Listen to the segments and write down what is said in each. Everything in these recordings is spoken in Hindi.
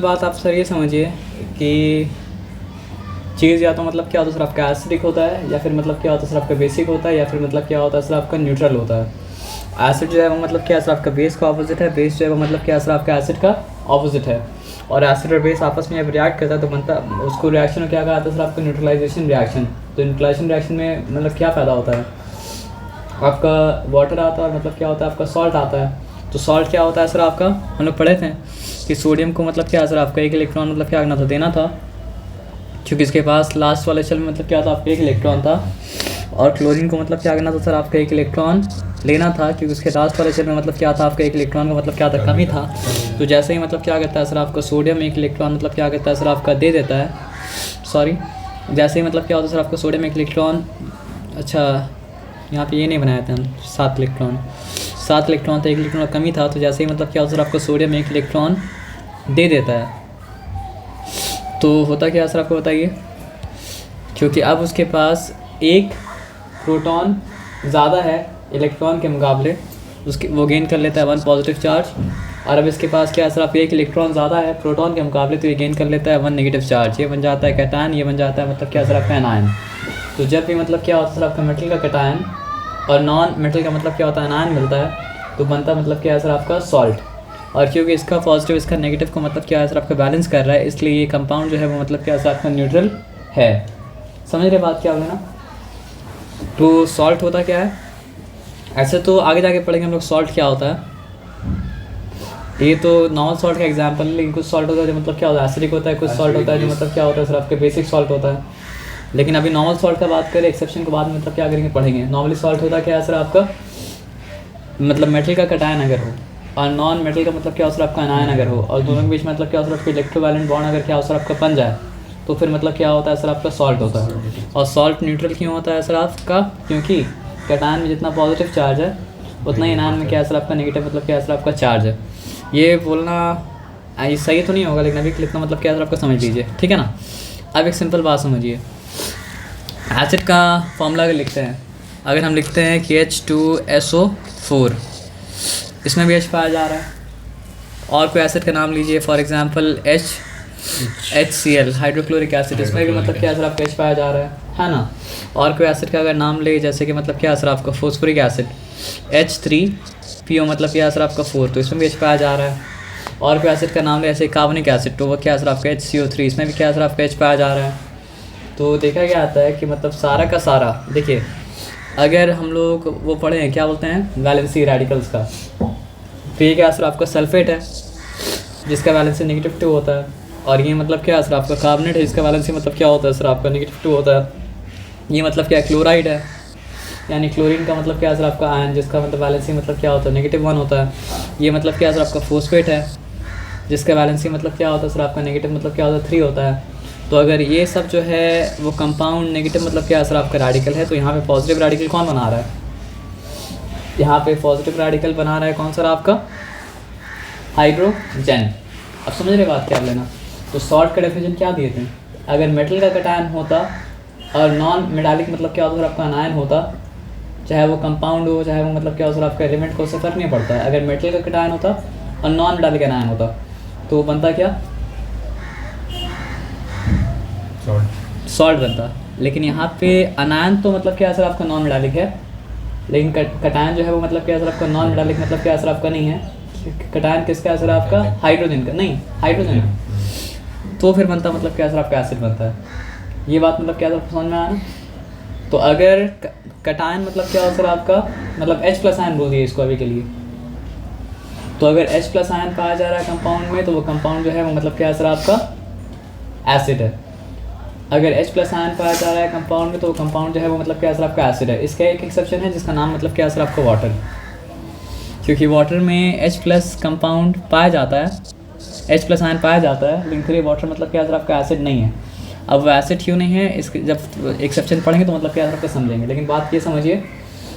बात आप सर ये समझिए कि चीज़ या तो मतलब क्या होता है सर आपका एसिडिक होता है, या फिर मतलब क्या होता है सर आपका बेसिक होता है, या फिर मतलब क्या होता है सर आपका न्यूट्रल होता है। एसिड जो है वो मतलब क्या है सर आपका बेस का ऑपोजिट है, बेस जो है वो मतलब क्या है सर आपका एसिड का ऑपोजिट है। और एसिड और बेस आपस में जब रिएक्ट करता है तो बनता उसको रिएक्शन में क्या कहा जाता है सर आपका न्यूट्रलाइजेशन रिएक्शन। तो न्यूट्रलाइजेशन रिएक्शन में मतलब क्या फ़ायदा होता है, आपका वाटर आता है और मतलब क्या होता है आपका सॉल्ट आता है। तो सॉल्ट क्या होता है सर आपका, हम लोग पढ़े थे कि सोडियम को मतलब क्या है सर आपका एक इलेक्ट्रॉन मतलब क्या करना था, देना था, क्योंकि इसके पास लास्ट वाले शेल में मतलब क्या था आपका एक इलेक्ट्रॉन था। और क्लोरीन को मतलब क्या करना था सर आपका एक इलेक्ट्रॉन लेना था, क्योंकि उसके लास्ट वाले शेल में मतलब क्या था आपका एक इलेक्ट्रॉन का मतलब क्या था, कमी था। तो जैसे ही मतलब क्या करता है सर आपका सोडियम एक इलेक्ट्रॉन मतलब क्या करता है सर आपका दे देता है, सॉरी, जैसे ही मतलब क्या होता है सर आपका सोडियम एक इलेक्ट्रॉन, अच्छा यहाँ पे ये नहीं बनाया था हम, 7 इलेक्ट्रॉन था, एक इलेक्ट्रॉन का कमी था। तो जैसे ही मतलब क्या होता है सर आपका सोडियम एक इलेक्ट्रॉन दे देता है, तो होता क्या सर आपको बताइए, क्योंकि अब उसके पास एक प्रोटॉन ज़्यादा है इलेक्ट्रॉन के मुकाबले, उसके वो गेन कर लेता है 1 पॉजिटिव चार्ज। और अब इसके पास क्या है सर आपका एक इलेक्ट्रॉन ज़्यादा है प्रोटॉन के मुकाबले, तो ये गेन कर लेता है 1 नेगेटिव चार्ज। ये बन जाता है कैटायन, ये बन जाता है मतलब क्या सर आपका एनायन। तो जब भी मतलब क्या होता है सर आपका मेटल का कैटायन और नॉन मेटल का मतलब क्या होता है एनायन मिलता है, तो बनता मतलब क्या है सर आपका सॉल्ट। और क्योंकि इसका पॉजिटिव इसका नेगेटिव को मतलब क्या है सर आपका बैलेंस कर रहा है, इसलिए ये कंपाउंड जो है वो मतलब क्या है सर आपका न्यूट्रल है। समझ रहे बात क्या होगी ना। तो सॉल्ट होता क्या है, ऐसे तो आगे जाके पढ़ेंगे हम लोग सॉल्ट क्या होता है। ये तो नॉर्मल सॉल्ट का एग्जांपल है, लेकिन कुछ सॉल्ट होता है जो मतलब क्या होता है एसिडिक होता है, कुछ सॉल्ट होता है जो मतलब क्या होता है सर आपके बेसिक सॉल्ट होता है। लेकिन अभी नॉर्मल सॉल्ट का बात करें, एक्सेप्शन को बाद में मतलब क्या करेंगे पढ़ेंगे। नॉर्मली सॉल्ट होता क्या है सर आपका, मतलब मेटल का कैटायन अगर हो और नॉन मेटल का मतलब क्या हो सर आपका एनायन अगर हो, और दोनों के बीच मतलब क्या हो सर आपका इलेक्ट्रोवैलेंट बॉन्ड अगर क्या हो सर आपका बन जाए, तो फिर मतलब क्या होता है सर आपका सॉल्ट होता है। और सॉल्ट न्यूट्रल क्यों होता है सर आपका, क्योंकि कैटायन में जितना पॉजिटिव चार्ज है उतना ही एनायन में क्या है सर आपका नेगेटिव मतलब क्या है सर आपका चार्ज है। ये बोलना ये सही तो नहीं होगा, लेकिन अभी इतना मतलब क्या है सर आपका समझ लीजिए, ठीक है ना। अब एक सिंपल बात समझिए, एसिड का फॉर्मूला अगर लिखते हैं, अगर हम लिखते हैं कि H2SO4, इसमें भी H पाया जा रहा है। और कोई एसिड का नाम लीजिए, for example HCl hydrochloric acid, इसमें भी मतलब क्या सर आपका H पाया जा रहा है ना। और कोई एसिड का अगर नाम ले, जैसे कि मतलब क्या सर आपका फॉस्फोरिक एसिड H3PO मतलब क्या सर आपका 4, तो इसमें भी H पाया जा रहा है। और कोई एसिड का नाम ले, जैसे कार्बनिक एसिड, तो वो क्या सर आपका HCO3, इसमें भी क्या सर आपका H पाया जा रहा है। तो देखा क्या आता है कि मतलब सारा का सारा, देखिए अगर हम लोग वो पढ़े हैं क्या बोलते हैं वैलेंसी रेडिकल्स का, तो ये क्या सर आपका सल्फेट है जिसका वैलेंसी -2 होता है। और ये मतलब क्या सर आपका कार्बोनेट है जिसका वैलेंसी मतलब क्या होता है सर आपका -2 होता है। ये मतलब क्या क्लोराइड है, यानी क्लोरीन का मतलब क्या सर आपका आयन जिसका मतलब वैलेंसी मतलब क्या होता है -1 होता है। ये मतलब क्या सर आपका फॉस्फेट है जिसका वैलेंसी मतलब क्या होता है सर आपका नेगेटिव मतलब क्या होता है 3 होता है। तो अगर ये सब जो है वो कंपाउंड नेगेटिव मतलब क्या सर आपका रेडिकल है, तो यहाँ पे पॉजिटिव रेडिकल कौन बना रहा है, यहाँ पे पॉजिटिव रेडिकल बना रहा है कौन सर आपका हाइड्रोजन। अब समझ रहे बात क्या लेना। तो सॉल्ट का डेफिनेशन क्या दिए थे, अगर मेटल का कैटायन होता और नॉन मेटालिक मतलब क्या होता सर आपका आयन होता, चाहे वो कंपाउंड हो चाहे वो मतलब क्या हो सर आपका एलिमेंट को, उससे फर्क नहीं पड़ता है। अगर मेटल का कैटायन होता और नॉन मेटालिक आयन होता तो वो बनता क्या सॉल्ट बनता। लेकिन यहाँ पे अनायन तो मतलब क्या सर आपका नॉन मेटालिक है, लेकिन कैटायन जो है वो मतलब क्या सर आपका नॉन मेटालिक मतलब क्या सर आपका नहीं है। कैटायन किसका है सर आपका हाइड्रोजन का, नहीं हाइड्रोजन का। तो फिर बनता मतलब क्या सर आपका एसिड बनता है। ये बात मतलब क्या सर समझ में आना। तो अगर कैटायन मतलब क्या हो सर आपका मतलब H+ आयन बोल दिए इसको अभी के लिए, तो अगर H+ आयन पाया जा रहा है कंपाउंड में, तो वो कंपाउंड जो है वो मतलब क्या है सर आपका एसिड है। अगर H+ आयन पाया जा रहा है कंपाउंड में, तो वो कंपाउंड जो है वो मतलब क्या सर आपका एसिड है। इसका एक एक्सेप्शन है जिसका नाम मतलब क्या सर आपका वाटर, क्योंकि वाटर में H+ कंपाउंड पाया जाता है, H+ आयन पाया जाता है, लेकिन फिर ये वाटर मतलब क्या सर आपका एसिड नहीं है। अब वो एसिड क्यों नहीं है, इसके जब एक्सेप्शन पढ़ेंगे तो मतलब क्या सर आपका समझेंगे। लेकिन बात ये समझिए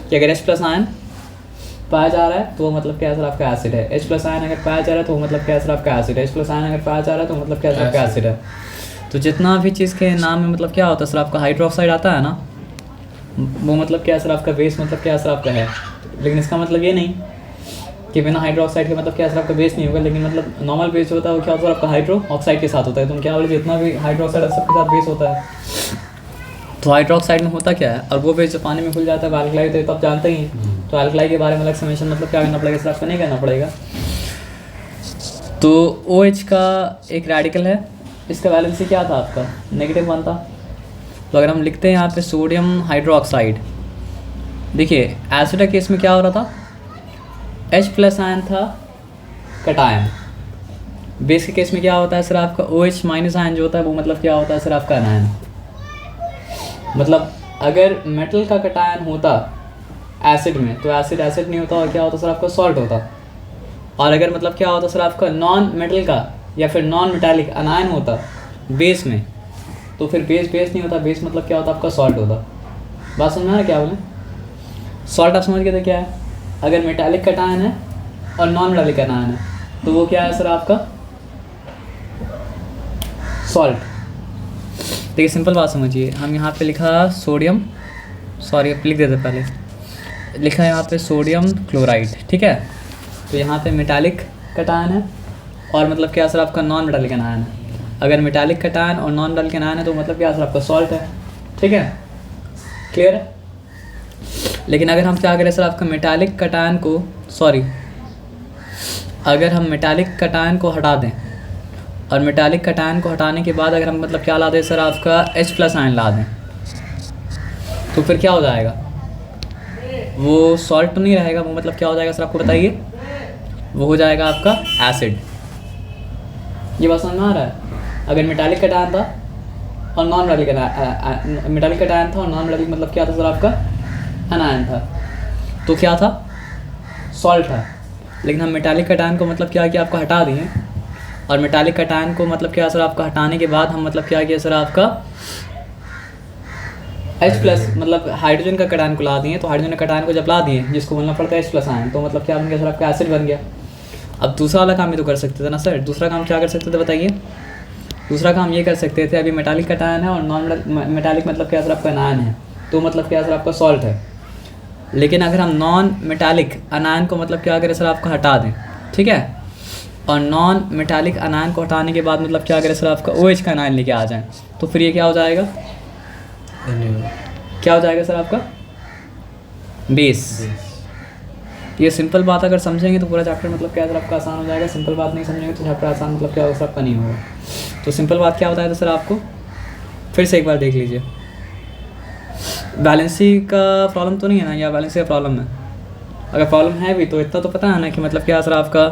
कि अगर H+ आयन पाया जा रहा है तो वो मतलब क्या सर आपका एसिड है। H+ आयन अगर पाया जा रहा है तो वो मतलब क्या सर आपका एसिड है। H+ आयन अगर पाया जा रहा है तो मतलब क्या सर आपका एसिड है। तो जितना भी चीज़ के नाम में मतलब क्या होता है सर आपका हाइड्रोक्साइड आता है ना, वो मतलब क्या सर आपका बेस मतलब क्या सर आपका है। लेकिन इसका मतलब ये नहीं कि बिना हाइड्रोक्साइड के मतलब क्या सर आपका बेस नहीं होगा, लेकिन मतलब नॉर्मल बेस जो होता है वो क्या होता है आपका हाइड्रो ऑक्साइड के साथ होता है। तो क्या बोले जितना भी हाइड्रोक्साइड सबके साथ बेस होता है, तो हाइड्रोक्साइड में होता क्या है, और वो बेस जब पानी में खुल जाता है अल्कलाई, तो आप जानते ही हैं। तो अल्कलाई के बारे में अलग समेशन मतलब क्या करना पड़ेगा सर आपको, नहीं करना पड़ेगा। तो OH का एक रेडिकल है, इसका वैलेंसी क्या था आपका, -1 था। तो अगर हम लिखते हैं यहाँ पे सोडियम हाइड्रोक्साइड, देखिए एसिड के केस में क्या हो रहा था, H+ आयन था कटायन। बेस के केस में क्या होता है सर आपका OH- आयन जो होता है वो मतलब क्या होता है सर आपका अनायन। मतलब अगर मेटल का कटायन होता एसिड में तो एसिड नहीं होता, और क्या होता सर आपका सॉल्ट होता। और अगर मतलब क्या होता सर आपका नॉन मेटल का या फिर नॉन मेटालिक अनायन होता बेस में, तो फिर बेस नहीं होता, बेस मतलब क्या होता आपका सॉल्ट होता। बात समझ में आ रहा क्या बोले, सॉल्ट आप समझ गए थे क्या है, अगर मेटालिक कटायन है और नॉन मेटालिक अनायन है तो वो क्या है सर आपका सॉल्ट। देखिए सिंपल बात समझिए, हम यहाँ पे लिखा सोडियम, सॉरी अब लिख देते पहले, लिखा है यहाँ पे सोडियम क्लोराइड, ठीक है। तो यहाँ पे मेटालिक कटायन है और मतलब क्या सर आपका नॉन मेटालिक अनायन है। अगर मेटालिक कटायन और नॉन मेटालिक अनायन है तो मतलब क्या सर आपका सॉल्ट है, ठीक है, क्लियर है। लेकिन अगर हम क्या करें सर आपका मेटालिक कटायन को, सॉरी अगर हम मेटालिक कटायन को हटा दें और मेटालिक कटायन को हटाने के बाद अगर हम मतलब क्या ला दें सर आपका H+ आयन ला दें, तो फिर क्या हो जाएगा, वो सॉल्ट तो नहीं रहेगा, वो मतलब क्या हो जाएगा सर आपको बताइए, वो हो जाएगा आपका एसिड। ये बात समझ में आ रहा है। अगर मेटालिक कटायन था और नॉन मेटालिक, मेटालिक कटायन था और नॉन मेटालिक मतलब क्या था सर आपका अनायन था, तो क्या था सॉल्ट था। लेकिन हम मेटालिक कटायन को मतलब क्या किया आपको हटा दिए, और मेटालिक कटायन को मतलब क्या सर आपका हटाने के बाद हम मतलब क्या किया सर आपका H+ मतलब हाइड्रोजन का कटायन को ला दिए। तो हाइड्रोजन का कटायन को जब ला दिए जिसको बोलना पड़ता है H+ आयन, तो मतलब क्या बन गया सर आपका एसिड बन गया। अब दूसरा वाला काम भी तो कर सकते थे ना सर, दूसरा काम क्या कर सकते थे बताइए। दूसरा काम ये कर सकते थे, अभी मेटालिक कटायन है और नॉन मेटालिक मतलब क्या सर आपका अनायन है, तो मतलब क्या सर आपका सॉल्ट है। लेकिन अगर हम नॉन मेटालिक अनायन को मतलब क्या करें सर आपको हटा दें, ठीक है, और नॉन मेटालिक अनायन को हटाने के बाद मतलब क्या करें सर आपका OH का अनायन लेके आ जाएं, तो फिर ये क्या हो जाएगा, क्या हो जाएगा सर आपका बेस। ये सिंपल बात अगर समझेंगे तो पूरा चैप्टर मतलब क्या सर आपका आसान हो जाएगा। सिंपल बात नहीं समझेंगे तो चैप्टर आसान मतलब क्या होगा सर आपका नहीं होगा। तो सिंपल बात क्या बताया था सर आपको, फिर से एक बार देख लीजिए। बैलेंसी का प्रॉब्लम तो नहीं है ना, या बैलेंसी का प्रॉब्लम है, अगर प्रॉब्लम है भी तो इतना तो पता है ना कि मतलब क्या सर आपका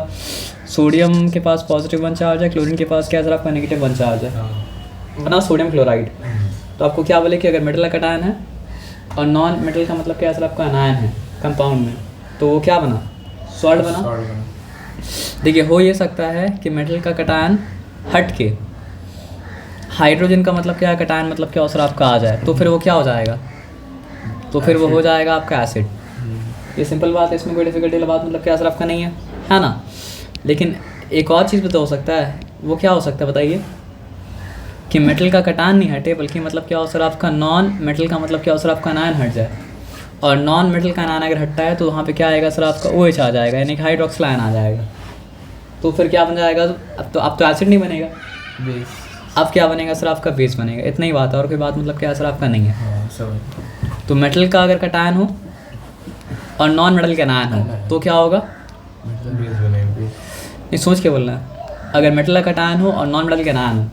सोडियम के पास +1 चार्ज है, क्लोरीन के पास क्या सर आपका -1 चार्ज है, बना सोडियम क्लोराइड। तो आपको क्या बोले कि अगर मेटल का कटायन है और नॉन मेटल का मतलब क्या सर आपका अनायन है कंपाउंड में, तो वो क्या बना सॉल्ट बना। देखिए हो ये सकता है कि मेटल का कटायन हट के हाइड्रोजन का मतलब क्या कटायन मतलब क्या सर आपका आ जाए, तो फिर वो क्या हो जाएगा, तो फिर वो हो जाएगा आपका एसिड। ये सिंपल बात है, इसमें कोई डिफिकल्टी वाला बात मतलब क्या सर आपका नहीं है ना। लेकिन एक और चीज़ भी तो हो सकता है, वो क्या हो सकता है बताइए, कि मेटल का कटायन नहीं हटे बल्कि मतलब क्या हो सर आपका नॉन मेटल का मतलब क्या हो सर आपका अनायन हट जाए, और नॉन मेटल का अनायन अगर हटता है तो वहाँ पे क्या आएगा सर आपका OH आ जाएगा, यानी कि हाइड्रोक्सिल आयन आ जाएगा। तो फिर क्या बन जाएगा, अब तो एसिड नहीं बनेगा बेस, अब क्या बनेगा सर आपका बेस बनेगा। इतना ही बात है, और कोई बात मतलब क्या सर आपका नहीं है। तो मेटल का अगर कटायन हो और नॉन मेटल का अनायन हो तो क्या होगा, नहीं सोच के बोलना है, अगर मेटल का कटायन हो और नॉन मेटल का अनायन हो,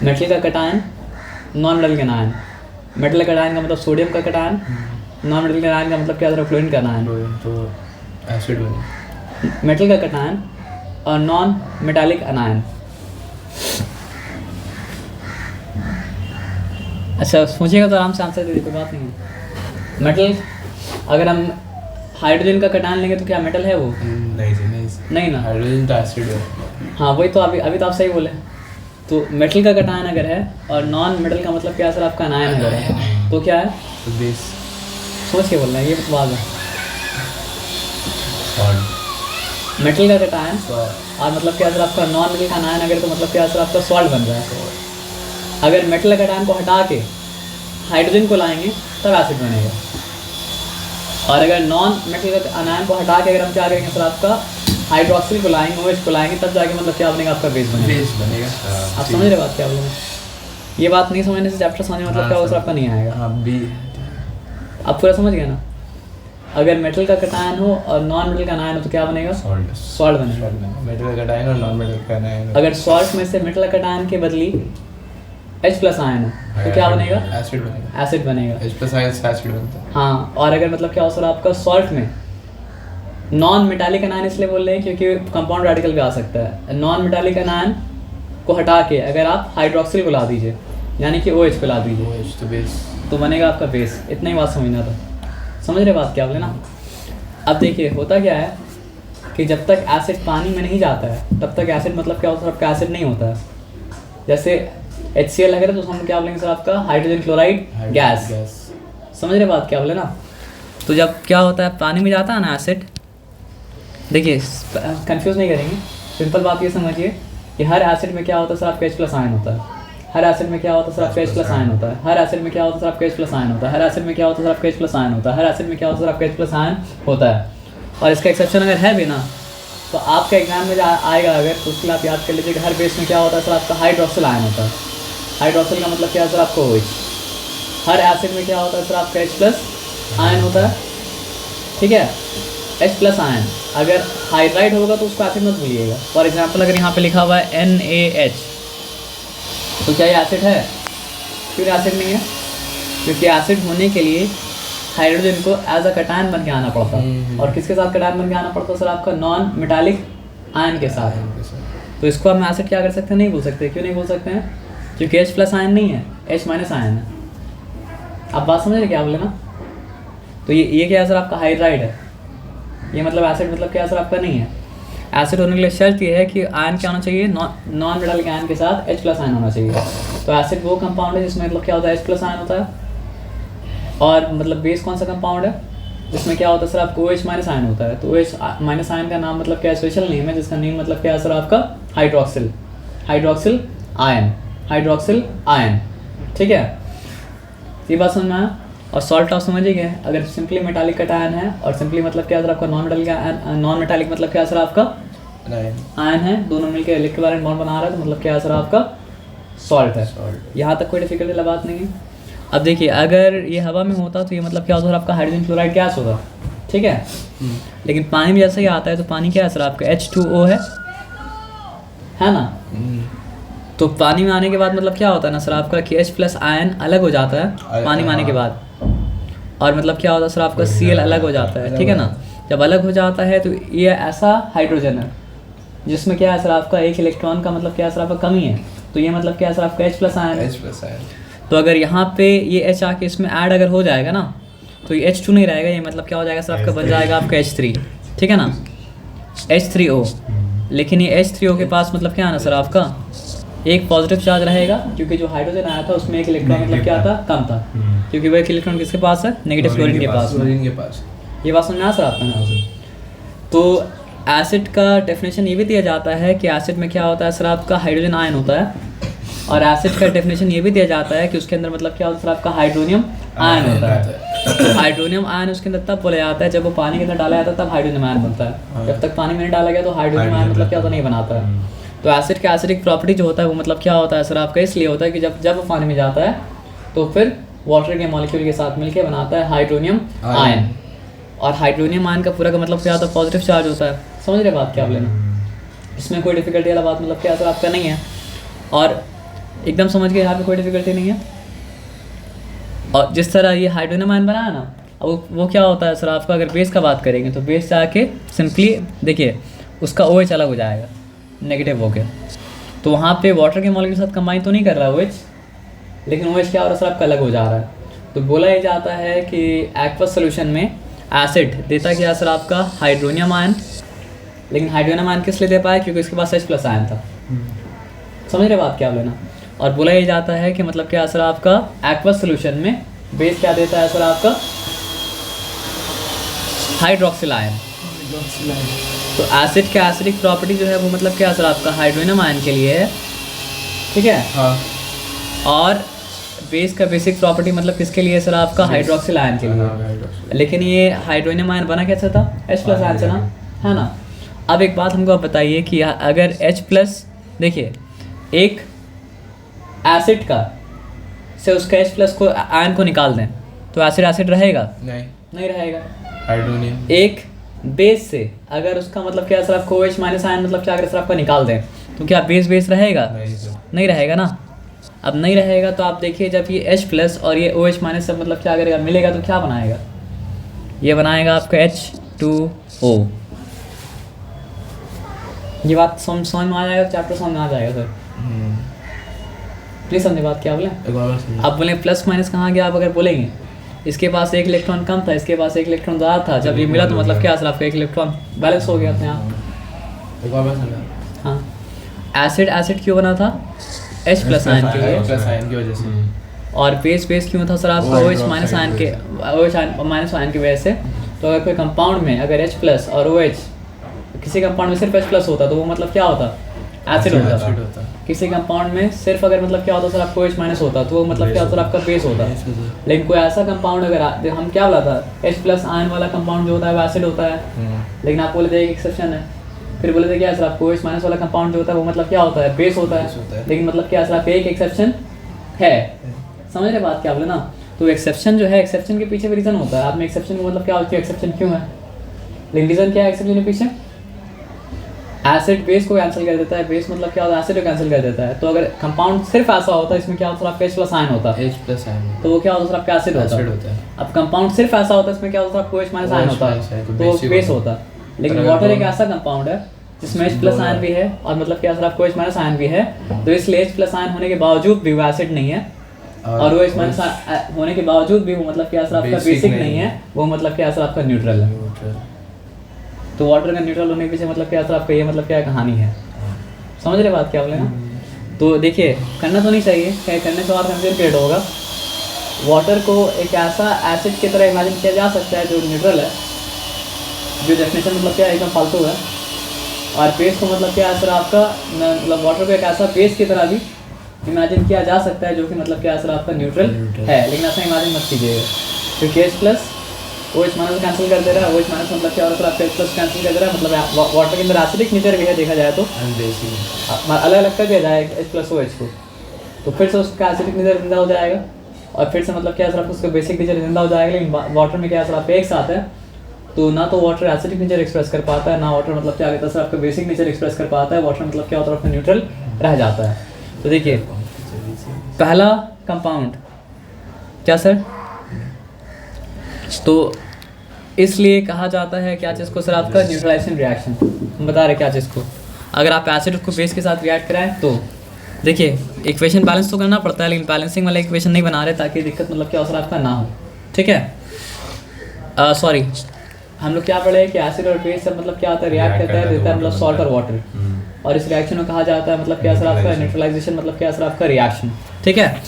मेटल का कटायन नॉन मेटल का अनायन, मेटल का कटायन का मतलब सोडियम का कटायन, नॉन मेटल का अनायन का मतलब क्या क्लोरीन का अनायन, तो एसिड बने। मेटल का कटायन और नॉन मेटालिक अनायन। अच्छा सोचिएगा तो आराम से आंसर दे दे, कोई बात नहीं है। मेटल अगर हम हाइड्रोजन का कटायन लेंगे तो क्या मेटल है वो, नहीं ना, हाइड्रोजन तो एसिड है। हाँ वही तो अभी तो आप सही बोले। तो मेटल का कटायन अगर है और नॉन मेटल का मतलब क्या सर आपका अनायन अगर है तो क्या है, तो बेस। सोच के बोलना है, ये बात है। मेटल का कटायन और मतलब क्या सर आपका नॉन मेटल का अनायन अगर तो मतलब क्या सर आपका सॉल्ट बन रहा है। अगर मेटल का कटायन को हटा के हाइड्रोजन को लाएंगे तब एसिड बनेगा। और अगर नॉन मेटल का अनायन को हटा के अगर हम क्या करेंगे सर आपका हाइड्रोक्सिल को लाएंगे, OH को लाएंगे, तब जाके मतलब क्या बनेगा आपका बेस बनेगा। बेस बनेगा। आप समझ रहे बात क्या बोल रहे हैं? ये बात नहीं समझने से चैप्टर समझने मतलब क्या होगा सर आपका नहीं आएगा। हाँ बी। आप पूरा समझ गए ना? अगर मेटल का कटायन हो और नॉन मेटल का अनायन हो तो क्या बनेगा? सॉल्ट बनेगा। मेटल का कटायन और नॉन मेटल का कटायन। अगर सॉल्ट में से मेटल का कटायन के बदली H प्लस आयन हो तो क्या बनेगा? एसिड बनेगा। एसिड बनेगा। H प्लस आयन से एसिड बनता है। हाँ, और अगर मतलब क्या हो सर आपका सॉल्ट में नॉन मेटालिक अनायन इसलिए बोल रहे हैं क्योंकि कंपाउंड रेडिकल भी आ सकता है। नॉन मेटालिक अनायन को हटा के अगर आप हाइड्रोक्सिल को ला दीजिए, यानी कि OH को ला दीजिए, OH तो बेस। तो बनेगा आपका बेस। इतना ही बात समझना था। समझ रहे बात क्या बोले ना? अब देखिए होता क्या है कि जब तक एसिड पानी में नहीं जाता है तब तक एसिड मतलब क्या होता है आपका एसिड नहीं होता है। जैसे HCl अगर तो हम क्या बोलेंगे सर आपका हाइड्रोजन क्लोराइड गैस। समझ रहे बात क्या बोले ना? तो जब क्या होता है पानी में जाता है ना एसिड, देखिए कंफ्यूज नहीं करेंगे, सिंपल बात ये समझिए कि हर एसिड में क्या होता है सर आपका H प्लस आयन होता है। हर एसिड में क्या होता है सर आपका H प्लस आयन होता है। हर एसिड में क्या होता है सर आपका H प्लस आयन होता है। हर एसिड में क्या होता है सर आपका H प्लस आयन होता है। हर एसिड में क्या होता है सर आपका H प्लस आयन होता है। और इसका एक्सेप्शन अगर है भी ना तो आपका एग्जाम में आएगा अगर, तो उसके लिए आप याद कर लीजिए कि हर बेस में क्या होता है सर आपका हाइड्रोक्सिल आयन होता है। हाइड्रोक्सिल का मतलब क्या है सर आपका OH। हर एसिड में क्या होता है सर आपका H प्लस आयन होता है। ठीक है, H प्लस आयन अगर हाइड्राइड होगा तो उसको एसिड मत भूलिएगा। फॉर एग्जाम्पल अगर यहाँ पे लिखा हुआ है NaH तो क्या ये एसिड है? क्यों एसिड नहीं है? क्योंकि एसिड होने के लिए हाइड्रोजन को एज अ कटायन बन के आना पड़ता है। और किसके साथ कटायन बन के आना पड़ता है सर आपका? नॉन मेटालिक आयन के साथ। तो इसको हम एसिड क्या कर सकते हैं? नहीं बोल सकते। क्यों नहीं बोल सकते हैं? क्योंकि H प्लस आयन नहीं है, H माइनस आयन है। आप बात समझ रहे क्या बोले ना? तो ये क्या है सर आपका हाइड्राइड है। ये मतलब एसिड मतलब क्या सर आपका नहीं है। एसिड होने के लिए शर्त ये है कि आयन क्या होना चाहिए? नॉन मेटालिक आयन के साथ H प्लस आयन होना चाहिए। तो एसिड वो कंपाउंड है जिसमें मतलब क्या होता है? H प्लस आयन होता है। और मतलब बेस कौन सा कंपाउंड है जिसमें क्या होता है सर आपको OH माइनस आयन होता है। तो OH माइनस आयन का नाम मतलब क्या है? स्पेशल नेम है जिसका नेम मतलब क्या है सर आपका? Hydroxyl. Hydroxyl ion. Hydroxyl ion. ठीक है, ये बात समझ में आया? और सॉल्ट आप समझ ही गए। अगर सिंपली मेटालिक कटायन है और सिंपली मतलब क्या है सर आपका नॉन मेटालिक मतलब क्या है सर आपका? आयन है, दोनों मिलकर इलेक्ट्रोवैलेंट बॉन्ड बना रहा है तो मतलब क्या है सर आपका? सॉल्ट है। यहाँ तक कोई डिफिकल्टी वाला बात नहीं है। अब देखिए अगर ये हवा में होता तो ये मतलब क्या होता है आपका? हाइड्रोजन क्लोराइड गैस होता। ठीक है, लेकिन पानी में जैसे ही आता है तो पानी क्या है सर आपका? H2O है ना? तो पानी में आने के बाद मतलब क्या होता है ना सर आपका कि H प्लस आयन अलग हो जाता है पानी में आने के बाद, और मतलब क्या होता है सर आपका? Cl अलग हो जाता है। ठीक है ना? जब अलग हो जाता है तो ये ऐसा हाइड्रोजन है जिसमें क्या है सर आपका? एक इलेक्ट्रॉन का मतलब क्या है सर आपका? कमी है। तो ये मतलब क्या है सर आपका? H plus ion. तो अगर यहाँ पे ये H आके इसमें ऐड अगर हो जाएगा ना तो ये H2 नहीं रहेगा, ये मतलब क्या हो जाएगा सर आपका? बन जाएगा आपका H3। ठीक है ना? H3O। लेकिन ये H3O के पास मतलब क्या आना सर आपका? एक पॉजिटिव चार्ज रहेगा क्योंकि जो हाइड्रोजन आया था उसमें एक इलेक्ट्रॉन मतलब क्या था? कम था। क्योंकि वो एक इलेक्ट्रॉन किसके पास है? नेगेटिव क्लोरीन के पास। ये बात समझ में आ सर आपका? तो एसिड का डेफिनेशन ये भी दिया जाता है कि एसिड में क्या होता है सर आपका? हाइड्रोजन आयन होता है। और एसिड का डेफिनेशन ये भी दिया जाता है कि उसके अंदर मतलब क्या होता है सर आपका? हाइड्रोनियम आयन होता है। तो हाइड्रोनियम आयन उसके अंदर तब बोला जाता है जब वो पानी के अंदर डाला जाता है तब हाइड्रोनियम आयन बनता है। जब तक पानी में नहीं डाला गया तो हाइड्रोनियम आयन मतलब क्या होता नहीं बनाता है। तो एसिड का एसिडिक प्रॉपर्टी जो होता है वो मतलब क्या होता है सर आपका? इसलिए होता है कि जब वो पानी में जाता है तो फिर वाटर के मॉलिक्यूल के साथ मिलकर बनाता है हाइड्रोनियम आयन। और हाइड्रोनियम आयन का पूरा का मतलब क्या होता है? पॉजिटिव चार्ज होता है। समझ रहे बात क्या बोले? इसमें कोई डिफिकल्टी वाला बात मतलब क्या सर आपका नहीं है। और एकदम समझ गए, यहाँ पे कोई डिफिकल्टी नहीं है। और जिस तरह ये हाइड्रोनियम आयन बनाया ना, अब वो क्या होता है सर आपका? अगर बेस का बात करेंगे तो बेस जाके सिंपली देखिए उसका OH अलग हो जाएगा नेगेटिव हो गया, तो वहाँ पे वाटर के मॉलिक्यूल के साथ कंबाइन तो नहीं कर रहा OH, लेकिन OH क्या हो रहा है सर आपका? अलग हो जा रहा है। तो बोला ये जाता है कि एक्वस सोल्यूशन में एसिड देता क्या सर आपका? Hydronium ion. लेकिन हाइड्रोनियम आयन किस लिए दे पाया? क्योंकि इसके पास H प्लस आयन था। समझ रहे बात क्या बोले ना? और बोला ये जाता है कि मतलब क्या सर आपका? एक्वस सोल्यूशन में बेस क्या देता है सर आपका? Hydroxyl ion. तो एसिड का एसिडिक प्रॉपर्टी जो है वो मतलब क्या सर आपका? हाइड्रोनियम आयन के लिए है। ठीक है। हाँ। और बेस का बेसिक प्रॉपर्टी मतलब किसके लिए सर? आपका हाइड्रोक्सिल आयन के लिए। लेकिन ये हाइड्रोनियम आयन बना कैसे था? H प्लस आयन से ना, है ना। अब एक बात हमको आप बताइए कि अगर H प्लस, देखिए एक एसिड का से उसका H प्लस को आयन को निकाल दें तो एसिड एसिड रहेगा? नहीं रहेगा। हाइड्रोनियम एक बेस से अगर उसका मतलब क्या सर आपको OH माइनस आयन मतलब क्या अगर सर आपका निकाल दें तो क्या बेस बेस रहेगा? नहीं रहेगा ना। अब नहीं रहेगा तो आप देखिए जब ये H प्लस और ये OH माइनस सब मतलब क्या करेगा, मिलेगा तो क्या बनाएगा? ये बनाएगा आपका H2O। ये बात समझ में आ जाएगा, चैप्टर समझ में आ जाएगा सर। प्लीज समझे बात क्या बोले? आप बोले प्लस माइनस कहाँ गया? आप अगर बोलेंगे इसके पास एक इलेक्ट्रॉन कम था, इसके पास एक इलेक्ट्रॉन ज़्यादा था, जब ये मिला तो मतलब क्या सर आपका एक इलेक्ट्रॉन बैलेंस हो गया अपने आप। हाँ, एसिड एसिड क्यों बना था? H प्लस आयन की वजह से। और बेस बेस क्यों था सर आपका? OH माइनस आयन के, OH माइनस आयन की वजह से। तो अगर कोई कंपाउंड में अगर H प्लस और OH, किसी कंपाउंड में सिर्फ H प्लस होता तो वो मतलब क्या होता? एसिड होता। किसी कंपाउंड में सिर्फ अगर मतलब क्या होता सर आपको OH माइनस होता तो वो मतलब क्या होता सर आपका बेस होता। लेकिन कोई ऐसा कंपाउंड अगर हम क्या बोला था, H प्लस आयन वाला कंपाउंड जो होता है वो एसिड होता है। लेकिन आप बोले थे एक एक्सेप्शन है, फिर बोले थे क्या सर आपको OH माइनस वाला कंपाउंड जो होता है वो मतलब क्या होता है? बेस होता है। लेकिन मतलब क्या सर आपका एक एक्सेप्शन है। समझ रहे बात क्या बोले ना? तो एक्सेप्शन जो है, एक्सेप्शन के पीछे भी रीज़न होता है। आप में एक्सेप्शन को मतलब क्या होती है, एक्सेप्शन क्यों है? लेकिन रीज़न क्या है एक्सेप्शन के पीछे? एसिड बेस को कैंसिल कर देता है, बेस मतलब क्या होता है? एसिड को कैंसिल कर देता है। तो अगर कंपाउंड सिर्फ ऐसा होता है, इसमें क्या होता है आपका H प्लस आयन होता है, तो वो क्या होता है आपका एसिड होता है। अब कंपाउंड सिर्फ ऐसा होता है, इसमें क्या होता है आपको OH माइनस आयन होता है, तो बेस होता है। लेकिन वाटर एक ऐसा कंपाउंड है जिसमें H प्लस आयन भी है और मतलब क्या सर आपको OH माइनस आयन भी है, तो इसलिए H प्लस आयन होने के बावजूद भी वो एसिड नहीं है और OH माइनस होने के बावजूद भी वो मतलब क्या सर आपका बेसिक नहीं है, वो मतलब क्या सर आपका न्यूट्रल है। तो वाटर का न्यूट्रल होने के पीछे मतलब क्या सर आपका ये मतलब क्या कहानी है? समझ रहे बात क्या बोले ना? तो देखिए करना तो नहीं चाहिए, क्या करने से और कंफ्यूजन क्रिएट होगा। वाटर को एक ऐसा एसिड की तरह इमेजिन किया जा सकता है जो न्यूट्रल है, जो डेफिनेशन मतलब क्या एकदम फालतू है। और बेस को मतलब क्या सर आपका मतलब वाटर को एक ऐसा बेस की तरह भी इमेजिन किया जा सकता है जो कि मतलब क्या सर आपका न्यूट्रल है। लेकिन ऐसा इमेजिन मत कीजिएगा, क्योंकि H plus OH minus cancel कर दे रहा है। OH माइनस मतलब क्या होता है आपका H प्लस कैंसिल कर दे रहा है, मतलब वाटर के अंदर एसिडिक नेचर भी है देखा जाए तो, अलग अलग कर दिया जाए H प्लस OH को, तो फिर से उसका एसिडिक नेचर जिंदा हो जाएगा और फिर से मतलब क्या सर आपको उसका बेसिक नेचर जिंदा हो जाएगा। लेकिन वाटर में क्या सर आपका एक साथ है, तो ना तो वाटर एसिडिक नेचर एक्सप्रेस कर पाता है, ना वाटर मतलब क्या कहता है सर आपका बेसिक नेचर एक्सप्रेस कर पाता है। वाटर मतलब क्या होता है आपका न्यूट्रल रह जाता है। तो देखिए पहला कंपाउंड क्या सर, तो इसलिए कहा जाता है क्या चीज़ को सर आपका न्यूट्रलाइजेशन रिएक्शन। हम बता रहे क्या चीज़ को, अगर आप एसिड को बेस के साथ रिएक्ट कराएं तो देखिए इक्वेशन बैलेंस तो करना पड़ता है, लेकिन बैलेंसिंग वाला इक्वेशन नहीं बना रहे ताकि दिक्कत मतलब क्या सर आपका ना हो। ठीक है, सॉरी हम लोग क्या पढ़े कि एसिड और बेस सब मतलब क्या होता है रिएक्ट करता है, देता है मतलब सॉल्ट और वाटर, और इस रिएक्शन को कहा जाता है मतलब क्या सर आपका न्यूट्रलाइजेशन मतलब क्या सर आपका रिएक्शन। ठीक है,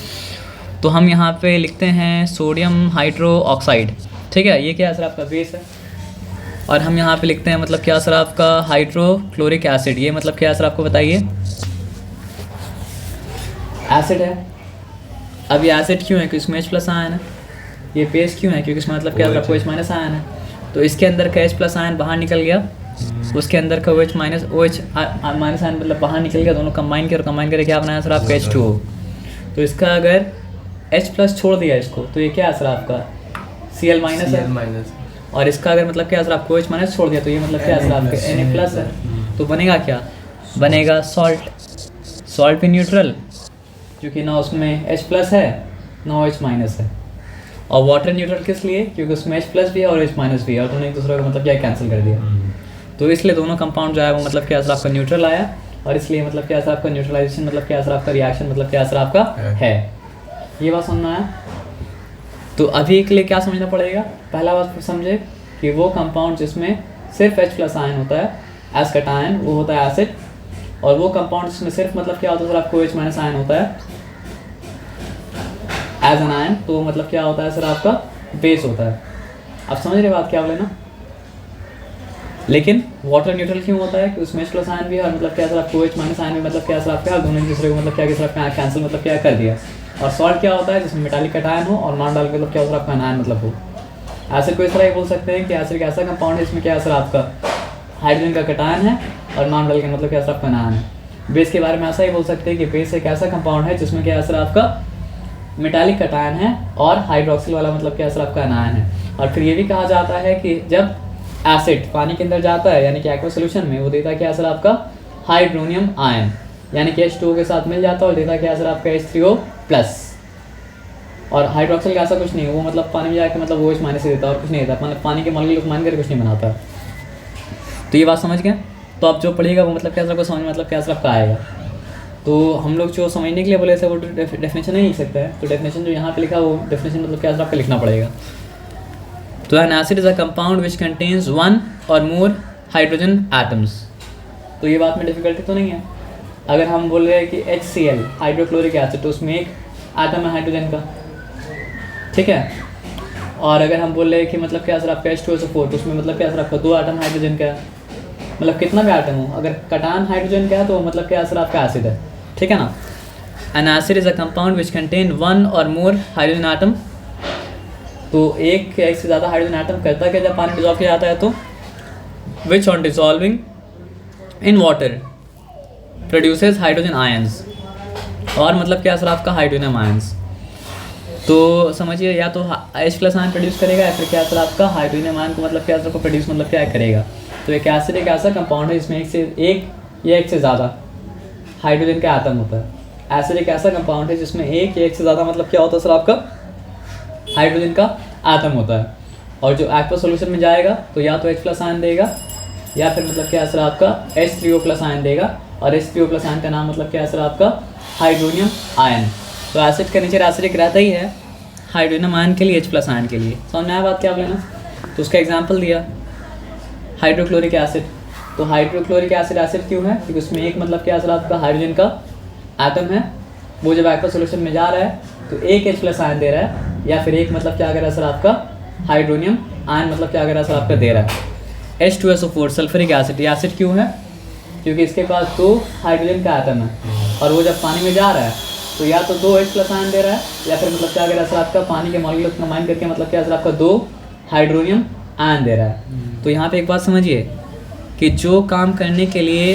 तो हम यहाँ पे लिखते हैं सोडियम हाइड्रो ऑक्साइड। ठीक है, ये क्या सर आपका बेस है, और हम यहाँ पे लिखते हैं मतलब क्या सर आपका हाइड्रोक्लोरिक एसिड। ये मतलब क्या सर आपको बताइए, एसिड है। अब ये एसिड क्यों है, क्योंकि इसमें H प्लस आयन है। ये बेस क्यों है, क्योंकि इसमें मतलब क्या सर आपको OH माइनस आयन है। तो इसके अंदर का H प्लस आयन बाहर निकल गया, उसके अंदर का OH माइनस आयन मतलब बाहर निकल गया, दोनों कंबाइन किया और कंबाइन करके क्या बनाया सर आपका H2O। तो इसका अगर H प्लस छोड़ दिया इसको तो ये क्या है सर आपका Cl माइनस है, और इसका अगर मतलब क्या सर आपको OH माइनस छोड़ दिया तो ये मतलब क्या सर आपका Na प्लस है। तो बनेगा क्या, बनेगा सॉल्ट। सॉल्ट भी न्यूट्रल क्योंकि ना उसमें H प्लस है ना OH माइनस है, और वाटर न्यूट्रल किस लिए, क्योंकि उसमें H प्लस भी है और OH माइनस भी है, और दोनों एक दूसरे को मतलब क्या कैंसिल कर दिया। तो इसलिए दोनों कंपाउंड जो है वो मतलब क्या सर आपका न्यूट्रल आया, और इसलिए मतलब क्या सर आपका न्यूट्रलाइजेशन मतलब क्या सर आपका रिएक्शन मतलब क्या सर आपका है। ये बात समझना है। तो अभी के लिए क्या समझना पड़ेगा, पहला बात समझे कि वो कंपाउंड जिसमें सिर्फ H प्लस आयन होता है एज कैटायन वो होता है एसिड, और वो कंपाउंड जिसमें सिर्फ मतलब क्या होता है सर आपको OH माइनस आयन होता है एज एन आयन, तो मतलब क्या होता है सर आपका बेस होता है। आप समझ रहे बात क्या बोले ना। लेकिन वाटर न्यूट्रल क्यों होता है कि उसमें H प्लस आयन भी है और मतलब क्या सर आपको OH माइनस आयन भी मतलब क्या सर आपका दोनों एक दूसरे को मतलब क्या सर आपका कैंसिल मतलब क्या कर दिया। और सॉल्ट क्या होता है जिसमें मेटालिक कटायन हो और नॉन डाल के मतलब क्या होता है आपका अनायन मतलब हो। एसिड को इस तरह ही बोल सकते हैं कि एसिड एक ऐसा कंपाउंड है इसमें क्या असर आपका हाइड्रोजन का कटायन है और नॉन डाल के मतलब क्या असर आपका अनायन है। बेस के बारे में ऐसा ही बोल सकते हैं कि बेस एक ऐसा कंपाउंड है जिसमें क्या असर आपका मेटालिक कटायन है और हाइड्रोक्सिल वाला मतलब क्या असर आपका अनायन है। और फिर ये भी कहा जाता है कि जब एसिड पानी के अंदर जाता है यानी कि एक्वा सोल्यूशन में, वो देता है क्या असर आपका हाइड्रोनियम आयन, यानी कि H2O के साथ मिल जाता है और देता है क्या असर आपका H3O+। और हाइड्रोक्सिल का ऐसा कुछ नहीं है, वो मतलब पानी में जाके मतलब OH- से देता है और कुछ नहीं देता, मतलब पानी के मॉलिक्यूल को मान कर कुछ नहीं बनाता। तो ये बात समझ गए। तो आप जो पढ़िएगा वो मतलब क्या असर आपको समझ में मतलब क्या असर आपका आएगा। तो हम लोग जो समझने के लिए बोले थे वो डेफिनेशन नहीं लिख सकते हैं, तो डेफिनेशन जो यहाँ पे लिखा वो डेफिनेशन मतलब क्या असर आपका लिखना पड़ेगा। तो N acid is a compound which contains 1 और मोर हाइड्रोजन एटम्स। तो ये बात में डिफिकल्टी तो नहीं है। अगर हम बोल रहे हैं कि HCl हाइड्रोक्लोरिक एसिड, तो उसमें एक एटम है हाइड्रोजन का, ठीक है। और अगर हम बोल रहे हैं कि मतलब क्या असर आपका H2SO4, तो उसमें मतलब क्या असर आपका 2 एटम हाइड्रोजन का है। मतलब कितना भी एटम हो, अगर कटान हाइड्रोजन का है तो मतलब क्या असर आपका एसिड है, ठीक है ना। N acid is a compound which contain 1 और मोर हाइड्रोजन एटम। तो एक या एक से ज़्यादा हाइड्रोजन एटम करता है कि जब पानी डिजॉल्व किया जाता है तो which on dissolving in water produces hydrogen ions, और मतलब क्या असर आपका हाइड्रोजन आयंस। तो समझिए या तो H+ आयन प्रोड्यूस करेगा या फिर क्या असर आपका हाइड्रोजन आयन को मतलब क्या असर को प्रोड्यूस मतलब क्या करेगा। तो एक एसिड एक ऐसा कंपाउंड है जिसमें एक या एक से ज़्यादा हाइड्रोजन का एटम होता है। एसिड एक ऐसा कंपाउंड है जिसमें एक या एक से ज़्यादा मतलब क्या होता है सर आपका हाइड्रोजन का एटम होता है। और जो एक्वा सॉल्यूशन में जाएगा तो या तो H+ आयन देगा या फिर मतलब क्या असर आपका H3O+ आयन देगा, और H3O+ आयन का नाम मतलब क्या असर आपका हाइड्रोनियम आयन। तो एसिड का नेचर एसिडिक रहता ही है हाइड्रोनियम आयन के लिए, H+ आयन के लिए। समझ में आया बात क्या आप लेना। तो उसका एग्जाम्पल दिया हाइड्रोक्लोरिक एसिड। तो हाइड्रोक्लोरिक एसिड क्यों है, क्योंकि उसमें एक मतलब क्या असर आपका हाइड्रोजन का एटम है, वो जब एक्वा सॉल्यूशन में जा रहा है तो एक H+ आयन दे रहा है, या फिर एक मतलब क्या अगर असर आपका हाइड्रोनियम आयन मतलब क्या अगर असर आपका दे रहा है। H2SO4 सल्फ्यूरिक एसिड, ये एसिड क्यों है, क्योंकि इसके पास 2 हाइड्रोजन का एटम है और वो जब पानी में जा रहा है तो या तो 2 H+ आयन दे रहा है या फिर मतलब क्या अगर असर आपका पानी के मॉलिक्यूल को कंबाइन करके मतलब क्या असर आपका 2 हाइड्रोनियम आयन दे रहा है। तो यहाँ पे एक बात समझिए कि जो काम करने के लिए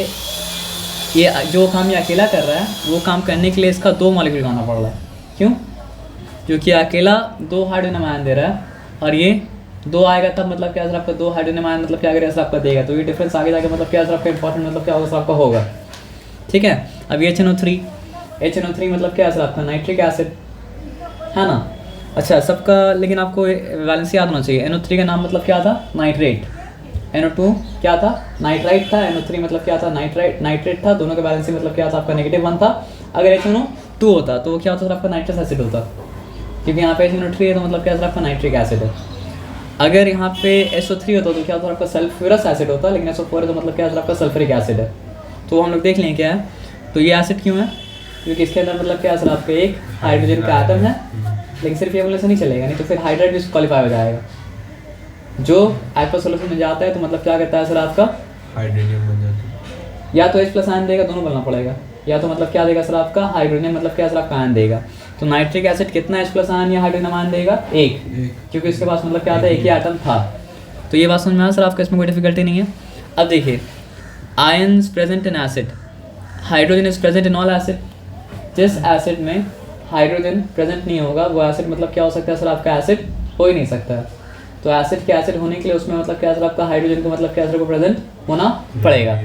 ये जो काम ये अकेला कर रहा है वो काम करने के लिए इसका 2 मॉलिक्यूल बनाना पड़ रहा है। क्यों, क्योंकि अकेला 2 हाइड्रोनियम आयन दे रहा है और ये 2 आएगा तब मतलब क्या असर आपका 2 हाइड्रोनियम आयन मतलब क्या अगर असर आपका देगा। तो ये डिफरेंस आगे जाके मतलब क्या असर आपका इंपॉर्टेंट मतलब क्या असर आपका होगा, ठीक है। अब HNO3 मतलब क्या असर आपका नाइट्रिक एसिड है ना। अच्छा सबका लेकिन आपको वैलेंसी याद होना चाहिए। NO3 का नाम मतलब क्या था नाइट्रेट, NO2 क्या था नाइट्राइट था, NO3 मतलब क्या था नाइट्रेट था। दोनों का वैलेंसी मतलब क्या था आपका -1 था। अगर HNO2 होता तो वो क्या होता था आपका नाइट्रस एसिड होता, क्योंकि यहाँ पे HNO3 है तो मतलब क्या असर आपका नाइट्रिक एसिड है। अगर यहाँ पे SO3 होता तो क्या होता आपका सल्फ्यूरस एसिड होता, लेकिन SO4 है तो मतलब क्या असर आपका सल्फ्यूरिक एसिड है। तो हम लोग देख लें क्या है। तो ये एसिड क्यों है, क्योंकि इसके अंदर मतलब क्या असर आपका एक हाइड्रोजन का एटम है, लेकिन सिर्फ ये बोलने से नहीं चलेगा, नहीं तो फिर हाइड्राइड भी क्वालिफाई हो जाएगा। जो एक्वा सॉल्यूशन में जाता है तो मतलब क्या करता है सर आपका हाइड्रोनियम बन जाता है। या तो H+ आयन देगा, दोनों बोलना पड़ेगा, या तो मतलब क्या देगा सर आपका हाइड्रोनियम मतलब क्या सर आपका आयन देगा। तो नाइट्रिक एसिड कितना H+ आयन या हाइड्रोनियम आयन देगा, एक, क्योंकि इसके पास मतलब क्या था एक ही एटम था। तो ये बात समझ में आया सर आपका, इसमें कोई डिफिकल्टी नहीं है। अब देखिए ions present in acid, hydrogen is present in all acid. जिस एसिड में हाइड्रोजन प्रेजेंट नहीं होगा वो एसिड मतलब क्या हो सकता है सर आपका एसिड हो ही नहीं सकता है। तो एसिड के एसिड होने के लिए उसमें मतलब क्या सर आपका हाइड्रोजन को मतलब क्या सर को प्रेजेंट होना पड़ेगा।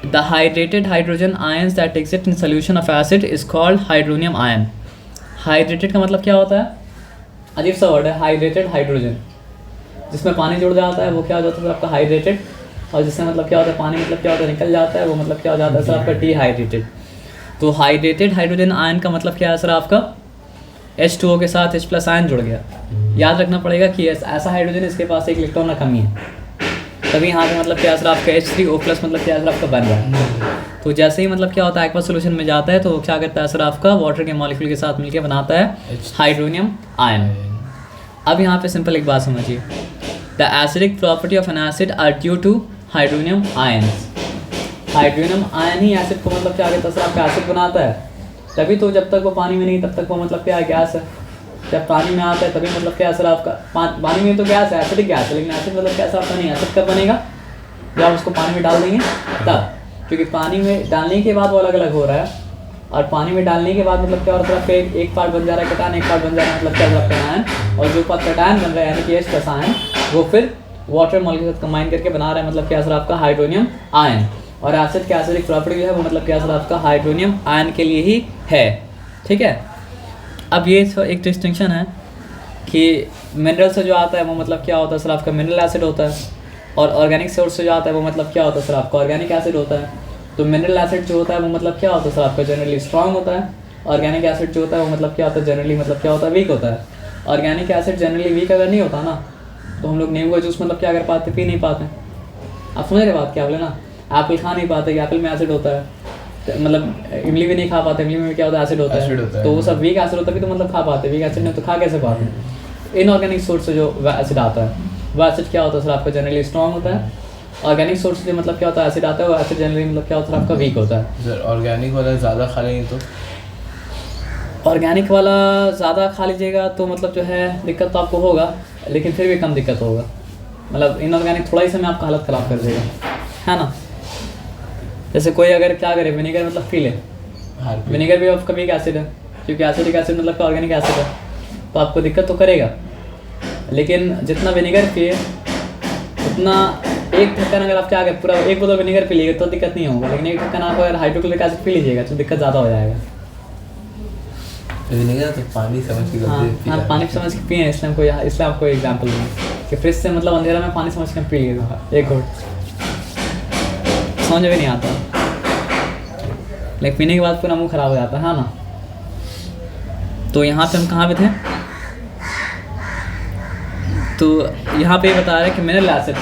The hydrated hydrogen ions that exist in solution of acid is called hydronium ion. Hydrated का मतलब क्या होता है, अजीब सा वर्ड है हाइड्रेटेड हाइड्रोजन। जिसमें पानी जुड़ जाता है वो क्या हो जाता है आपका हाइड्रेटेड, और जिसमें मतलब क्या होता है पानी मतलब क्या होता है निकल जाता है वो मतलब क्या हो जाता है सर आपका डिहाइड्रेटेड। तो हाइड्रेटेड हाइड्रोजन आयन का मतलब क्या है सर आपका H2O के साथ H+ आयन जुड़ गया। याद रखना पड़ेगा कि ऐसा हाइड्रोजन इसके पास एक इलेक्ट्रॉन का कमी है, तभी यहाँ पे मतलब क्या असर आपका H3O+ मतलब क्या असर आपका बन रहा है। तो जैसे ही मतलब क्या होता है एक्वा सोल्यूशन में जाता है तो क्या करता है असर आपका वाटर के मॉलिक्यूल के साथ मिलकर बनाता है हाइड्रोनियम आयन। अब यहाँ पे सिंपल एक बात समझिए, the acidic property of an acid are due to hydronium ions. Hydronium ion ही एसिड को मतलब क्या करता है सर आपका एसिड बनाता है, तभी तो जब तक वो पानी में नहीं तब तक वो मतलब क्या है, गैस है। जब पानी में आता है तभी मतलब क्या असर आपका, पानी में तो गैस है, एसिडिक गैस है, लेकिन एसिड मतलब क्या असर आपका नहीं है। एसिड कब बनेगा, जब आप उसको पानी में डाल देंगे तब, क्योंकि पानी में डालने के बाद वो अलग अलग हो रहा है, और पानी में डालने के बाद मतलब क्या हो रहा है, एक पार्ट बन जा रहा है कटायन, एक पार्ट बन जा रहा है मतलब क्या आपका आयन, और जो पार्ट कटायन बन रहा है यानी कि H+ आयन, वो फिर वाटर मॉलिक्यूल के साथ कंबाइन करके बना रहा है मतलब क्या असर आपका हाइड्रोनियम आयन। और एसिड के एसिडिक प्रॉपर्टी जो है वो मतलब क्या असर आपका हाइड्रोनियम आयन के लिए ही है, ठीक है। अब ये एक डिस्टिंक्शन है कि मिनरल से जो आता है वो मतलब क्या होता है सर आपका मिनरल एसिड होता है, और ऑर्गेनिक सोर्स से जो आता है वो मतलब क्या होता है सर आपका ऑर्गेनिक एसिड होता है। तो मिनरल एसिड जो होता है वो मतलब क्या होता है सर आपका जनरली स्ट्रांग होता है, ऑर्गेनिक एसिड जो होता है वो मतलब क्या होता है जनरली मतलब क्या होता है वीक होता है। ऑर्गेनिक एसिड जनरली वीक अगर नहीं होता ना तो हम लोग नींबू का जूस मतलब क्या कर पाते, पी नहीं पाते। आप समझ रहे बात क्या बोले ना, एप्पल खा नहीं पाते कि एप्पल में एसिड होता है, मतलब इमली भी नहीं खा पाते, इमली में क्या होता है एसिड होता है, तो वो सब वीक एसिड होता है तो मतलब खा पाते, वीक एसिड नहीं तो खा कैसे पाते। इनऑर्गेनिक सोर्स से जो एसिड आता है वो एसिड क्या होता है सर आपका जनरली स्ट्रॉन्ग होता है। ऑर्गेनिक सोर्स से मतलब क्या होता है एसिड आता है, वो एसिड जनरली मतलब क्या होता है आपका वीक होता है। सर ऑर्गेनिक वाला ज़्यादा खा लेंगे तो, ऑर्गेनिक वाला ज़्यादा खा लीजिएगा तो मतलब जो है दिक्कत तो आपको होगा, लेकिन फिर भी कम दिक्कत होगा। मतलब इनऑर्गेनिक थोड़ा ही समय आपका हालत ख़राब कर देगा, है ना। जैसे कोई अगर क्या करे, विनेगर मतलब पी ले, विनेगर भी आपका वीक एसिड है, क्योंकि एसिडिक एसिड मतलब ऑर्गेनिक एसिड है, तो आपको दिक्कत तो करेगा। लेकिन जितना विनेगर पिए उतना, एक ढक्कन अगर आप क्या करें पूरा एक बोतल विनेगर पी लीजिएगा तो दिक्कत नहीं होगा, लेकिन एक ढक्कन आप अगर हाइड्रोक्लोरिक एसिड पी लीजिएगा तो दिक्कत ज़्यादा हो जाएगा। विनेगर तो पानी समझ के हाँ पानी समझ के पिए, इसलिए आपको एग्जाम्पल दूँगा कि फ्रिज से मतलब अंधेरा में पानी समझ के पी लीजिएगा एक घोट, समझ में नहीं आता, लेकिन पीने के बाद पूरा मुंह खराब हो जाता है ना। तो यहाँ पे हम कहाँ पे थे, तो यहाँ पे बता रहे हैं कि मिनरल एसिड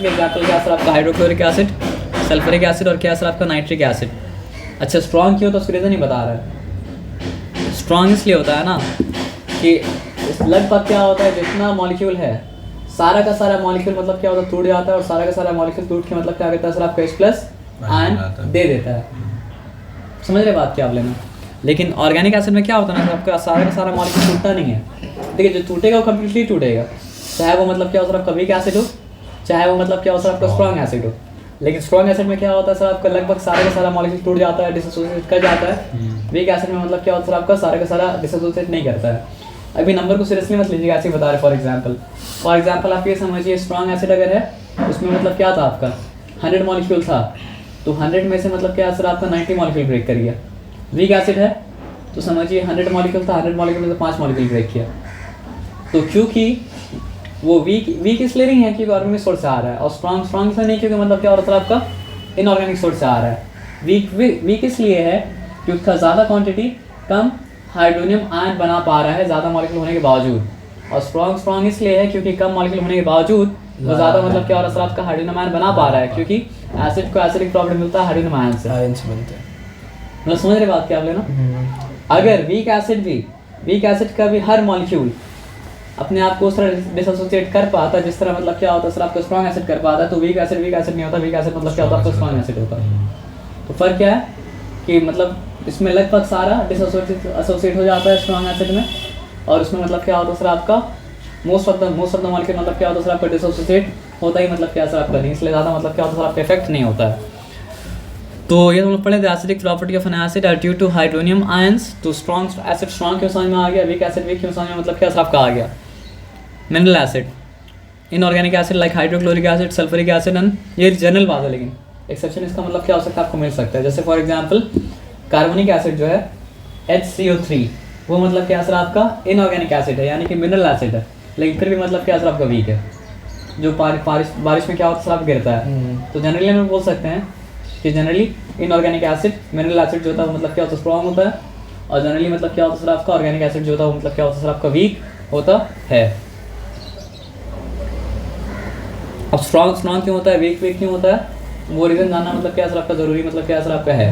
के एग्जाम्पल क्या सर आपका हाइड्रोक्लोरिक एसिड, सल्फरिक एसिड और क्या सर आपका नाइट्रिक एसिड। अच्छा स्ट्रॉन्ग क्यों, तो उसका रीज़न ही बता रहा है। स्ट्रॉन्ग इसलिए होता है ना कि लगभग क्या होता है जितना मॉलिक्यूल है सारा का सारा मॉलिक्यूल मतलब क्या होता है टूट जाता है, और सारा का सारा मॉलिक्यूल टूट के मतलब क्या करता है सर आपका H+ आयन दे देता है। समझ रहे बात क्या आप लेना। लेकिन ऑर्गेनिक एसिड में क्या होता है ना, आपका सारा का सारा मॉलिक्यूल टूटता नहीं है, देखिए जो टूटेगा वो कम्प्लीटली टूटेगा, चाहे वो मतलब क्या हो सर आपका वीक एसिड हो, चाहे वो मतलब क्या हो सर आपका स्ट्रॉन्ग एसिड हो। लेकिन स्ट्रॉन्ग एसिड में क्या होता है सर आपका लगभग सारा का सारा मॉलिक्यूल टूट जाता है, डिसोसिएट कर जाता है। वीक एसिड में मतलब क्या होता है सर आपका सारा का सारा डिसोसिएट नहीं करता है। अभी नंबर को सीरियसली मत लीजिएगा, ऐसे ही बता रहे फॉर एग्जाम्पल आप ये समझिए स्ट्रॉन्ग एसिड अगर है उसमें मतलब क्या था आपका 100 मॉलिक्यूल था, तो 100 में से मतलब क्या सर आपका 90 मॉलिक्यूल ब्रेक कर गया। वीक एसिड है तो समझिए 100 मॉलिक्यूल था, 100 मॉलिक्यूल में से 5 मॉलिक्यूल ब्रेक किया। तो क्योंकि वो वीक इसलिए नहीं है क्योंकि ऑर्गेनिक सोर्स से आ रहा है, और स्ट्रॉन्ग इसलिए नहीं क्योंकि मतलब क्या होता है आपका इनऑर्गेनिक सोर्स से आ रहा है। वीक इसलिए है क्योंकि उसका ज़्यादा क्वांटिटी कम हाइड्रोनियम आयन बना पा रहा है ज़्यादा मॉलिक्यूल होने के बावजूद, और स्ट्रॉन्ग इसलिए है क्योंकि कम मॉलिक्यूल होने के बावजूद वो ज़्यादा मतलब क्या हो रहा है सर आपका हाइड्रोनियम आयन बना पा रहा है, क्योंकि एसिड को एसिडिक प्रॉपर्टी मिलता है हाइड्रोनियम आयन से बनते हैं। मतलब समझ रहे बात क्या आप लेना। अगर वीक एसिड का भी हर मॉलिक्यूल अपने आप को उस तरह डिसोसिएट कर पाता है जिस तरह मतलब क्या होता है सर आपको स्ट्रॉन्ग एसिड कर पाता है, तो वीक एसिड नहीं होता, वीक एसिड मतलब क्या होता है आपको स्ट्रॉन्ग एसिड होता है। तो फर्क क्या है कि मतलब इसमें लगभग सारा डिसोसिएट हो जाता है स्ट्रॉन्ग एसिड में, और उसमें मतलब क्या होता है सर आपका मोस्ट ऑफ द मॉलिक्यूल मतलब क्या होता है सर आपका डिसोसिएट होता ही मतलब क्या सर आपका नहीं, इसलिए ज़्यादा मतलब क्या होता है सर आपका इफेक्ट नहीं होता है। तो ये हम लोग पढ़े थे acidic property of an acid are due to hydronium ions. तो स्ट्रॉन्ग एसिड स्ट्रॉन्ग क्यों समझ में आ गया, वीक एसिड वीक क्यों समझ में मतलब क्या सर आपका आ गया। Mineral acid, inorganic acid like hydrochloric acid, sulphuric acid, and ये जनरल बात है, लेकिन एक्सेप्शन इसका मतलब क्या हो सकता है आपको मिल सकता है। जैसे फॉर एग्जांपल कार्बोनिक एसिड जो है HCO3 वो मतलब क्या सर आपका इनऑर्गेनिक एसिड है यानी कि मिनरल एसिड है, लेकिन फिर भी मतलब क्या सर आपका वीक है। जो बारिश में क्या होता है सर आप गिरता है, तो जनरली हम बोल सकते हैं कि generally inorganic acid mineral acid जो होता है वो मतलब क्या होता है स्ट्रॉन्ग होता है, और जनरली मतलब क्या होता है सर आपका ऑर्गेनिक एसिड जो होता है वो मतलब क्या होता है सर आपका वीक होता है। अब स्ट्रॉन्ग क्यों होता है, वीक क्यों होता है, वो रीज़न जानना मतलब क्या सर आपका ज़रूरी मतलब क्या सर आपका है।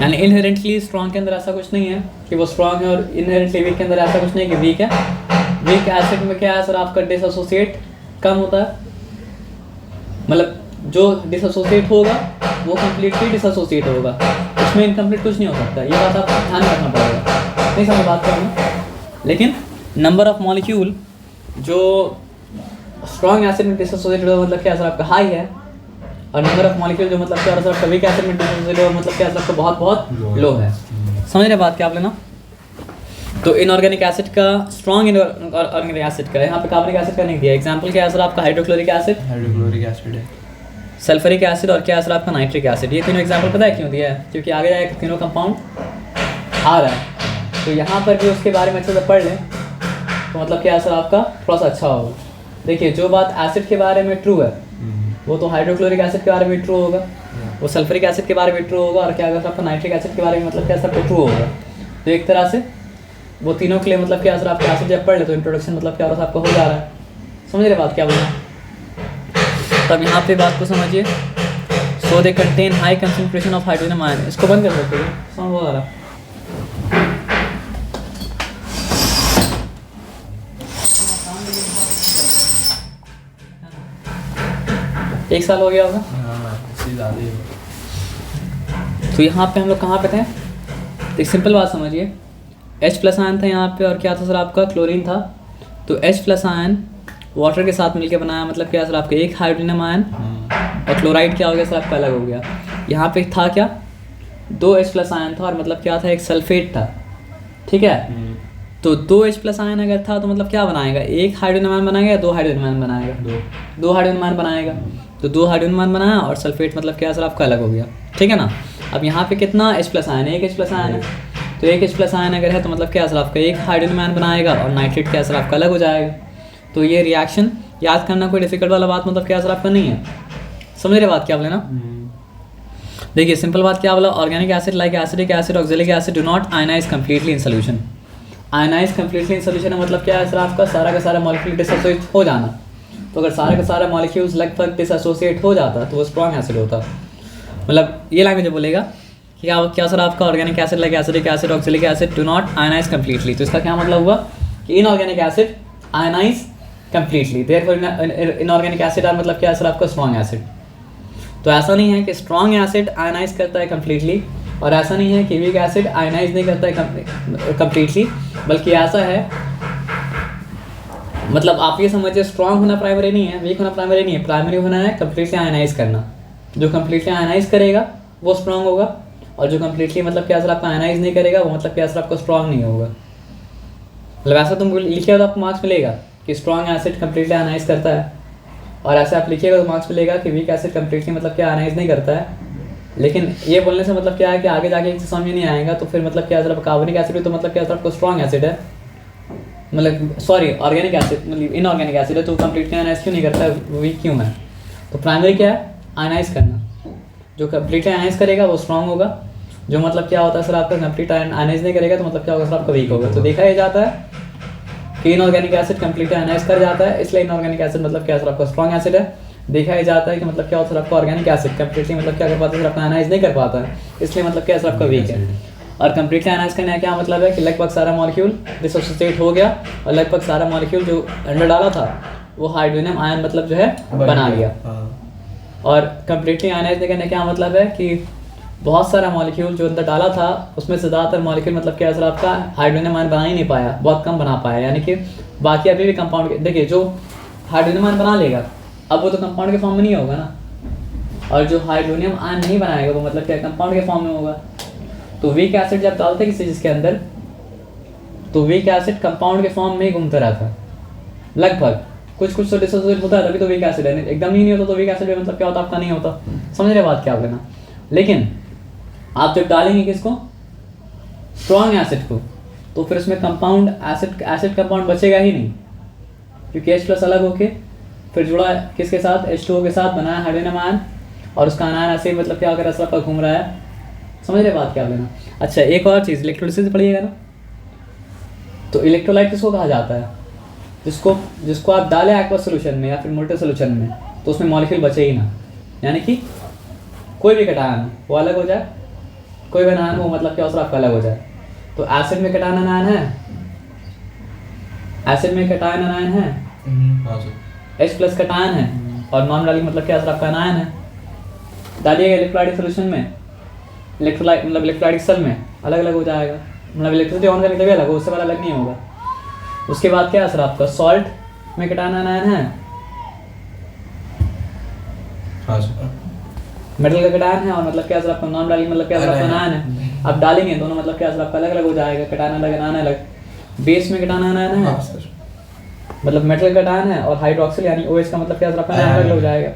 यानी इनहेरेंटली स्ट्रॉन्ग के अंदर ऐसा कुछ नहीं है कि वो स्ट्रॉन्ग है, और इनहेरेंटली वीक के अंदर ऐसा कुछ नहीं है कि वीक है। वीक एसिड में क्या है सर आपका डिसोसिएट कम होता है, मतलब जो डिसोसिएट होगा वो कम्प्लीटली डिसोसिएट होगा। उसमें इनकम्प्लीट कुछ नहीं हो सकता, ये बात आपको ध्यान रखना पड़ेगा। नहीं समझ बात करना। लेकिन नंबर ऑफ मॉलिक्यूल जो स्ट्रॉन्ग एसिड में डिसोसिएटेड हो मतलब क्या असर आपका हाई है, और नंबर ऑफ मॉलिक्यूल जो मतलब क्या असर आपका वीक एसिड में डिसोसिएटेड हो मतलब क्या असर आपका बहुत बहुत लो है। समझ रहे बात क्या आप लेना। तो इनऑर्गेनिक एसिड का, स्ट्रॉन्ग इनऑर्गेनिक एसिड का, यहाँ पे कार्बनिक एसिड का नहीं दिया। एग्जांपल क्या है सर आपका? हाइड्रोक्लोरिक एसिड, हाइड्रोक्लोरिक एसिड है, सल्फ्यूरिक एसिड और क्या सर आपका? Nitric acid. ये तीनों एग्जांपल पता है क्यों दिया है? क्योंकि आगे जाके तीनों कंपाउंड आ रहा है, तो यहाँ पर भी उसके बारे में अच्छे से पढ़ लें तो मतलब क्या सर आपका थोड़ा सा अच्छा होगा। देखिए जो बात एसिड के बारे में ट्रू है वो तो हाइड्रोक्लोरिक एसिड के बारे में ट्रू होगा, वो सल्फ्यूरिक एसिड के बारे में ट्रू होगा, और क्या अगर आपका नाइट्रिक एसिड के बारे में मतलब क्या सर ट्रू होगा। तो एक तरह से वो तीनों के लिए मतलब क्या सर आपका एसिड जब पढ़ ले तो इंट्रोडक्शन मतलब क्या आपका हो जा रहा है। समझ रहे बात क्या बोलना। तब यहाँ पे बात को समझिए। So they contain high concentration of hydrogen ion. इसको बंद कर सकते हैं, समझ हो रहा है। एक साल हो गया होगा। इससे ज़्यादा ही होगा। तो यहाँ पे हम लोग कहाँ पे थे? एक सिंपल बात समझिए, H+ आयन था यहाँ पे और क्या था सर आपका? क्लोरीन था। तो H+ आयन वाटर के साथ मिलके बनाया मतलब क्या सर आपका? एक हाइड्रोजन आयन, और क्लोराइड क्या हो गया सर आपका? अलग हो गया। यहाँ पे था क्या? 2 H+ आयन था और मतलब क्या था? एक सल्फेट था, ठीक है। तो 2 H+ आयन अगर था तो मतलब क्या बनाएगा? एक हाइड्रोजन आयन बनाएगा या 2 हाइड्रोजन आयन बनाएगा? 2 हाइड्रोजन आयन बनाएगा। तो 2 हाइड्रोजन आयन बनाया और सल्फेट मतलब क्या सर आपका? अलग हो गया, ठीक है ना। अब यहाँ पे कितना H+ आयन है? एक H+ आयन है। तो एक H+ आयन अगर है तो मतलब क्या सर आपका? एक हाइड्रोजन आयन बनाएगा और नाइट्रेट क्या सर आपका? अलग हो जाएगा। तो ये रिएक्शन याद करना कोई डिफिकल्ट वाला बात मतलब क्या सर आपका नहीं है। समझ रहे बात क्या बोले ना। देखिए सिंपल बात क्या बोला? Organic acid like acidic acid, oxalic acid do not ionize completely in solution. Ionize completely in solution मतलब क्या है सर आपका? सारा का सारा मॉलिक्यूल डिसोसिएट हो जाना। तो अगर सारा का सारा मॉलिक्यूल्स लगभग डिसोसिएट हो जाता तो वो स्ट्रॉन्ग एसिड होता। मतलब ये लैंग्वेज बोलेगा कि क्या सर आपका? Organic acid like acidic acid, oxalic acid do not ionize completely. तो इसका क्या मतलब हुआ कि inorganic acid ionize completely, therefore inorganic acid are मतलब क्या है सर आपका? Strong acid. तो ऐसा नहीं है कि स्ट्रॉन्ग एसिड आयनाइज करता है कम्प्लीटली, और ऐसा नहीं है कि वीक एसिड आयनाइज नहीं करता है कम्प्लीटली, बल्कि ऐसा है मतलब आप ये समझिए स्ट्रॉन्ग होना प्राइमरी नहीं है, वीक होना प्राइमरी नहीं है। प्राइमरी होना है कम्प्लीटली आयनाइज करना। जो कम्प्लीटली आयनाइज करेगा वो स्ट्रॉन्ग होगा, और जो कम्प्लीटली मतलब क्या सर आपका? आयनाइज नहीं करेगा वो मतलब क्या सर आपको? स्ट्रॉन्ग नहीं होगा। मतलब ऐसा तुम लिखिएगा तो आपको मार्क्स मिलेगा कि स्ट्रॉन्ग एसिड कम्प्लीटली आयनाइज करता है, और ऐसे आप लिखिएगा तो मार्क्स मिलेगा कि वीक एसिड कम्प्लीटली मतलब क्या? आयनाइज नहीं करता है। लेकिन ये बोलने से मतलब क्या है कि आगे जाके एक समझ में नहीं आएगा। तो फिर मतलब क्या सर कार्बनिक एसिड भी तो मतलब क्या सर आपको? स्ट्रॉन्ग एसिड है, मतलब सॉरी ऑर्गेनिक एसिड मतलब इनऑर्गेनिक एसिड है, तो कम्प्लीटली आयनाइज क्यों नहीं करता है? वीक क्यों है? तो प्राइमरी क्या है? आयनाइज करना। जो कम्प्लीटली आयनाइज करेगा वो स्ट्रॉन्ग होगा, जो मतलब क्या होता है सर आपका? कंप्लीट आयनाइज नहीं करेगा तो मतलब क्या होगा सर आपका? वीक होगा। तो देखा ही जाता है कि इनऑर्गेनिक एसिड कम्प्लीटली आयनाइज कर जाता है, इसलिए इनऑर्गेनिक एसिड मतलब क्या सर आपका? स्ट्रॉन्ग एसिड है। देखा ही जाता है कि मतलब क्या होता है सर आपका? ऑर्गेनिक एसिड कम्प्लीटली मतलब क्या कर पाता है सर आपका? आयनाइज नहीं कर पाता है, इसलिए मतलब क्या सर आपका? वीक है। और कम्प्लीटली आयनाइज करने का क्या मतलब है कि लगभग सारा मॉलिक्यूल डिसोसिएट हो गया, और लगभग सारा मॉलिक्यूल जो अंदर डाला था वो हाइड्रोजन आयन मतलब जो है बना लिया। और कम्प्लीटली आयनाइज नहीं करने का क्या मतलब है कि बहुत सारा मॉलिक्यूल जो अंदर डाला था उसमें से ज़्यादातर मॉलिक्यूल मतलब क्या सर आपका? हाइड्रोजन आयन बना ही नहीं पाया, बहुत कम बना पाया। यानी कि बाकी अभी भी कंपाउंड, देखिए जो हाइड्रोजन आयन बना लेगा अब वो तो कंपाउंड के फॉर्म में नहीं होगा ना, और जो हाइड्रोनियम आयन नहीं बनाएगा वो मतलब क्या? कंपाउंड के फॉर्म में होगा। तो वीक एसिड जब डालते किसी चीज़ के अंदर तो वीक एसिड कंपाउंड के फॉर्म में ही घूमता रहता है लगभग। कुछ तो डिसोसिएट होता है तभी तो वीक एसिड है, एकदम ही नहीं होता तो वीक एसिड मतलब क्या होता आपका? नहीं होता। समझ रहे बात क्या आप लेना। लेकिन आप जब डालेंगे किसको? स्ट्रॉन्ग एसिड को, तो फिर उसमें कंपाउंड एसिड कंपाउंड बचेगा ही नहीं, क्योंकि H+ अलग होके फिर जुड़ा किसके साथ? H2O के साथ बनाया हाइड्रोजन आयन, और उसका आयन ऐसे मतलब क्या अगर असर पर घूम रहा है। समझ रहे बात क्या लेना। अच्छा एक और चीज़ इलेक्ट्रोलिसिस पढ़िएगा ना, तो इलेक्ट्रोलाइट किसको कहा जाता है? जिसको आप डालें एक्वस सोल्यूशन में या फिर मोल्टे सोल्यूशन में तो उसमें मॉलिक्यूल बचे ही ना, यानी कि कोई भी कटायन वो अलग हो जाए, कोई भी आयन वो मतलब क्या आपका अलग हो जाए। तो एसिड में कटायन आयन है, एसिड में कटायन आयन है, H+ कटायन है, और नॉन डाली मतलब क्या आपका आयन है। डालिएगा इलेक्ट्रोलाइटिक सोल्यूशन में, इलेक्ट्रोलाइट मतलब इलेक्ट्रोलाइटिक सेल में अलग अलग हो जाएगा, मतलब इलेक्ट्रिसिटी ऑन करने के लिए अलग हो, उससे वाला अलग नहीं होगा। उसके बाद क्या है सर आपका सॉल्ट में कैटायन आयन है, हाँ सर। मेटल का कैटायन है और मतलब क्या सर आपका नॉन डालेंगे मतलब क्या सर आपका आयन है, अब डालेंगे दोनों मतलब क्या सर आपका अलग अलग हो जाएगा, कैटायन अलग आयन अलग। बेस में कैटायन आयन है, हाँ सर। मतलब मेटल कैटायन है और हाइड्रोक्सिल यानी OH का मतलब क्या सर आपका आयन अलग हो जाएगा।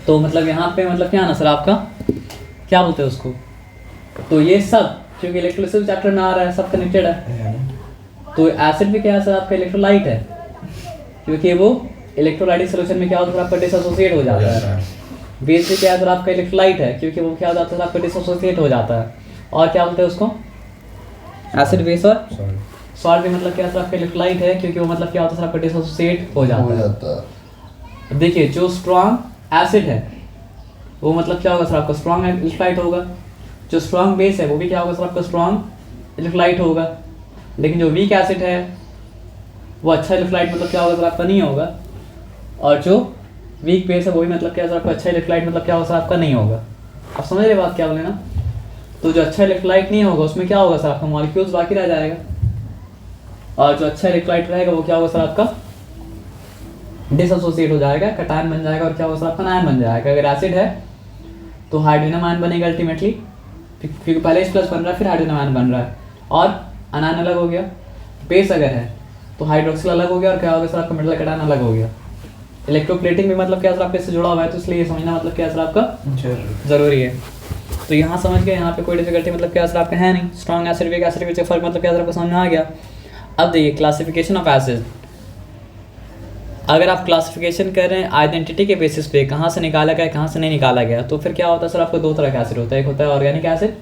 तो मतलब यहाँ पे मतलब क्या ना सर आपका क्या बोलते हैं उसको, तो ये सब क्योंकि इलेक्ट्रोलिसिस चैप्टर में आ रहा है सब कनेक्टेड है। तो एसिड भी क्या है सर आपका इलेक्ट्रोलाइट है, क्योंकि वो इलेक्ट्रोलाइटिक सॉल्यूशन में क्या होता है आपका डिसोसिएट हो जाता है। बेस भी क्या है सर आपका इलेक्ट्रोलाइट है, क्योंकि वो क्या हो जाता है आपका डिसोसिएट हो जाता है। और क्या बोलते हैं उसको एसिड बेस, और सॉल्ट भी मतलब क्या है सर आपका इलेक्ट्रोलाइट है, क्योंकि वो मतलब क्या होता है सर आपका डिसोसिएट हो जाता है। देखिए जो स्ट्रॉन्ग एसिड है वो मतलब क्या होगा सर आपका स्ट्रॉन्ग इलेक्ट्रोलाइट होगा, जो स्ट्रॉन्ग बेस है वो भी क्या होगा सर आपका स्ट्रॉन्ग इलेक्ट्रोलाइट होगा। लेकिन जो वीक एसिड है वो अच्छा इलेक्ट्रोलाइट मतलब क्या होगा सर आपका नहीं होगा, और जो वीक बेस है वो भी मतलब क्या सर आपका अच्छा इलेक्ट्रोलाइट मतलब क्या होगा सर आपका नहीं होगा। आप समझ रहे बात क्या बोले ना। तो जो अच्छा इलेक्ट्रोलाइट नहीं होगा उसमें क्या होगा सर आपका मॉलिक्यूल्स बाकी रह जाएगा, और जो अच्छा इलेक्ट्रोलाइट रहेगा वो क्या होगा सर आपका डिसोसिएट हो जाएगा, कैटायन बन जाएगा और क्या होगा सर आपका आयन बन जाएगा। अगर एसिड है तो हाइड्रोजन आयन बनेगा अल्टीमेटली, क्योंकि पहले H+ बन रहा है फिर हाइड्रोजन आयन बन रहा है, और अनायन अलग हो गया। बेस अगर है तो हाइड्रोक्सिल अलग हो गया और क्या होगा सर आपका मेटल कैटायन अलग हो गया। इलेक्ट्रोप्लेटिंग भी मतलब क्या सर आपका इससे जुड़ा हुआ है, तो इसलिए ये समझना मतलब क्या सर आपका ज़रूरी है। तो यहाँ समझ गए, यहाँ पे कोई डिफिकल्टी मतलब क्या सर आपका है नहीं। स्ट्रॉन्ग एसिड वीक एसिड के फर्क मतलब क्या सर आपको समझ में आ गया। अब देखिए क्लासिफिकेशन ऑफ एसिड, अगर आप क्लासिफिकेशन कर रहे हैं आइडेंटिटी के बेसिस पे कहाँ से निकाला गया कहाँ से नहीं निकाला गया, तो फिर क्या होता है सर आपको दो तरह का एसिड होता है, एक होता है ऑर्गेनिक एसिड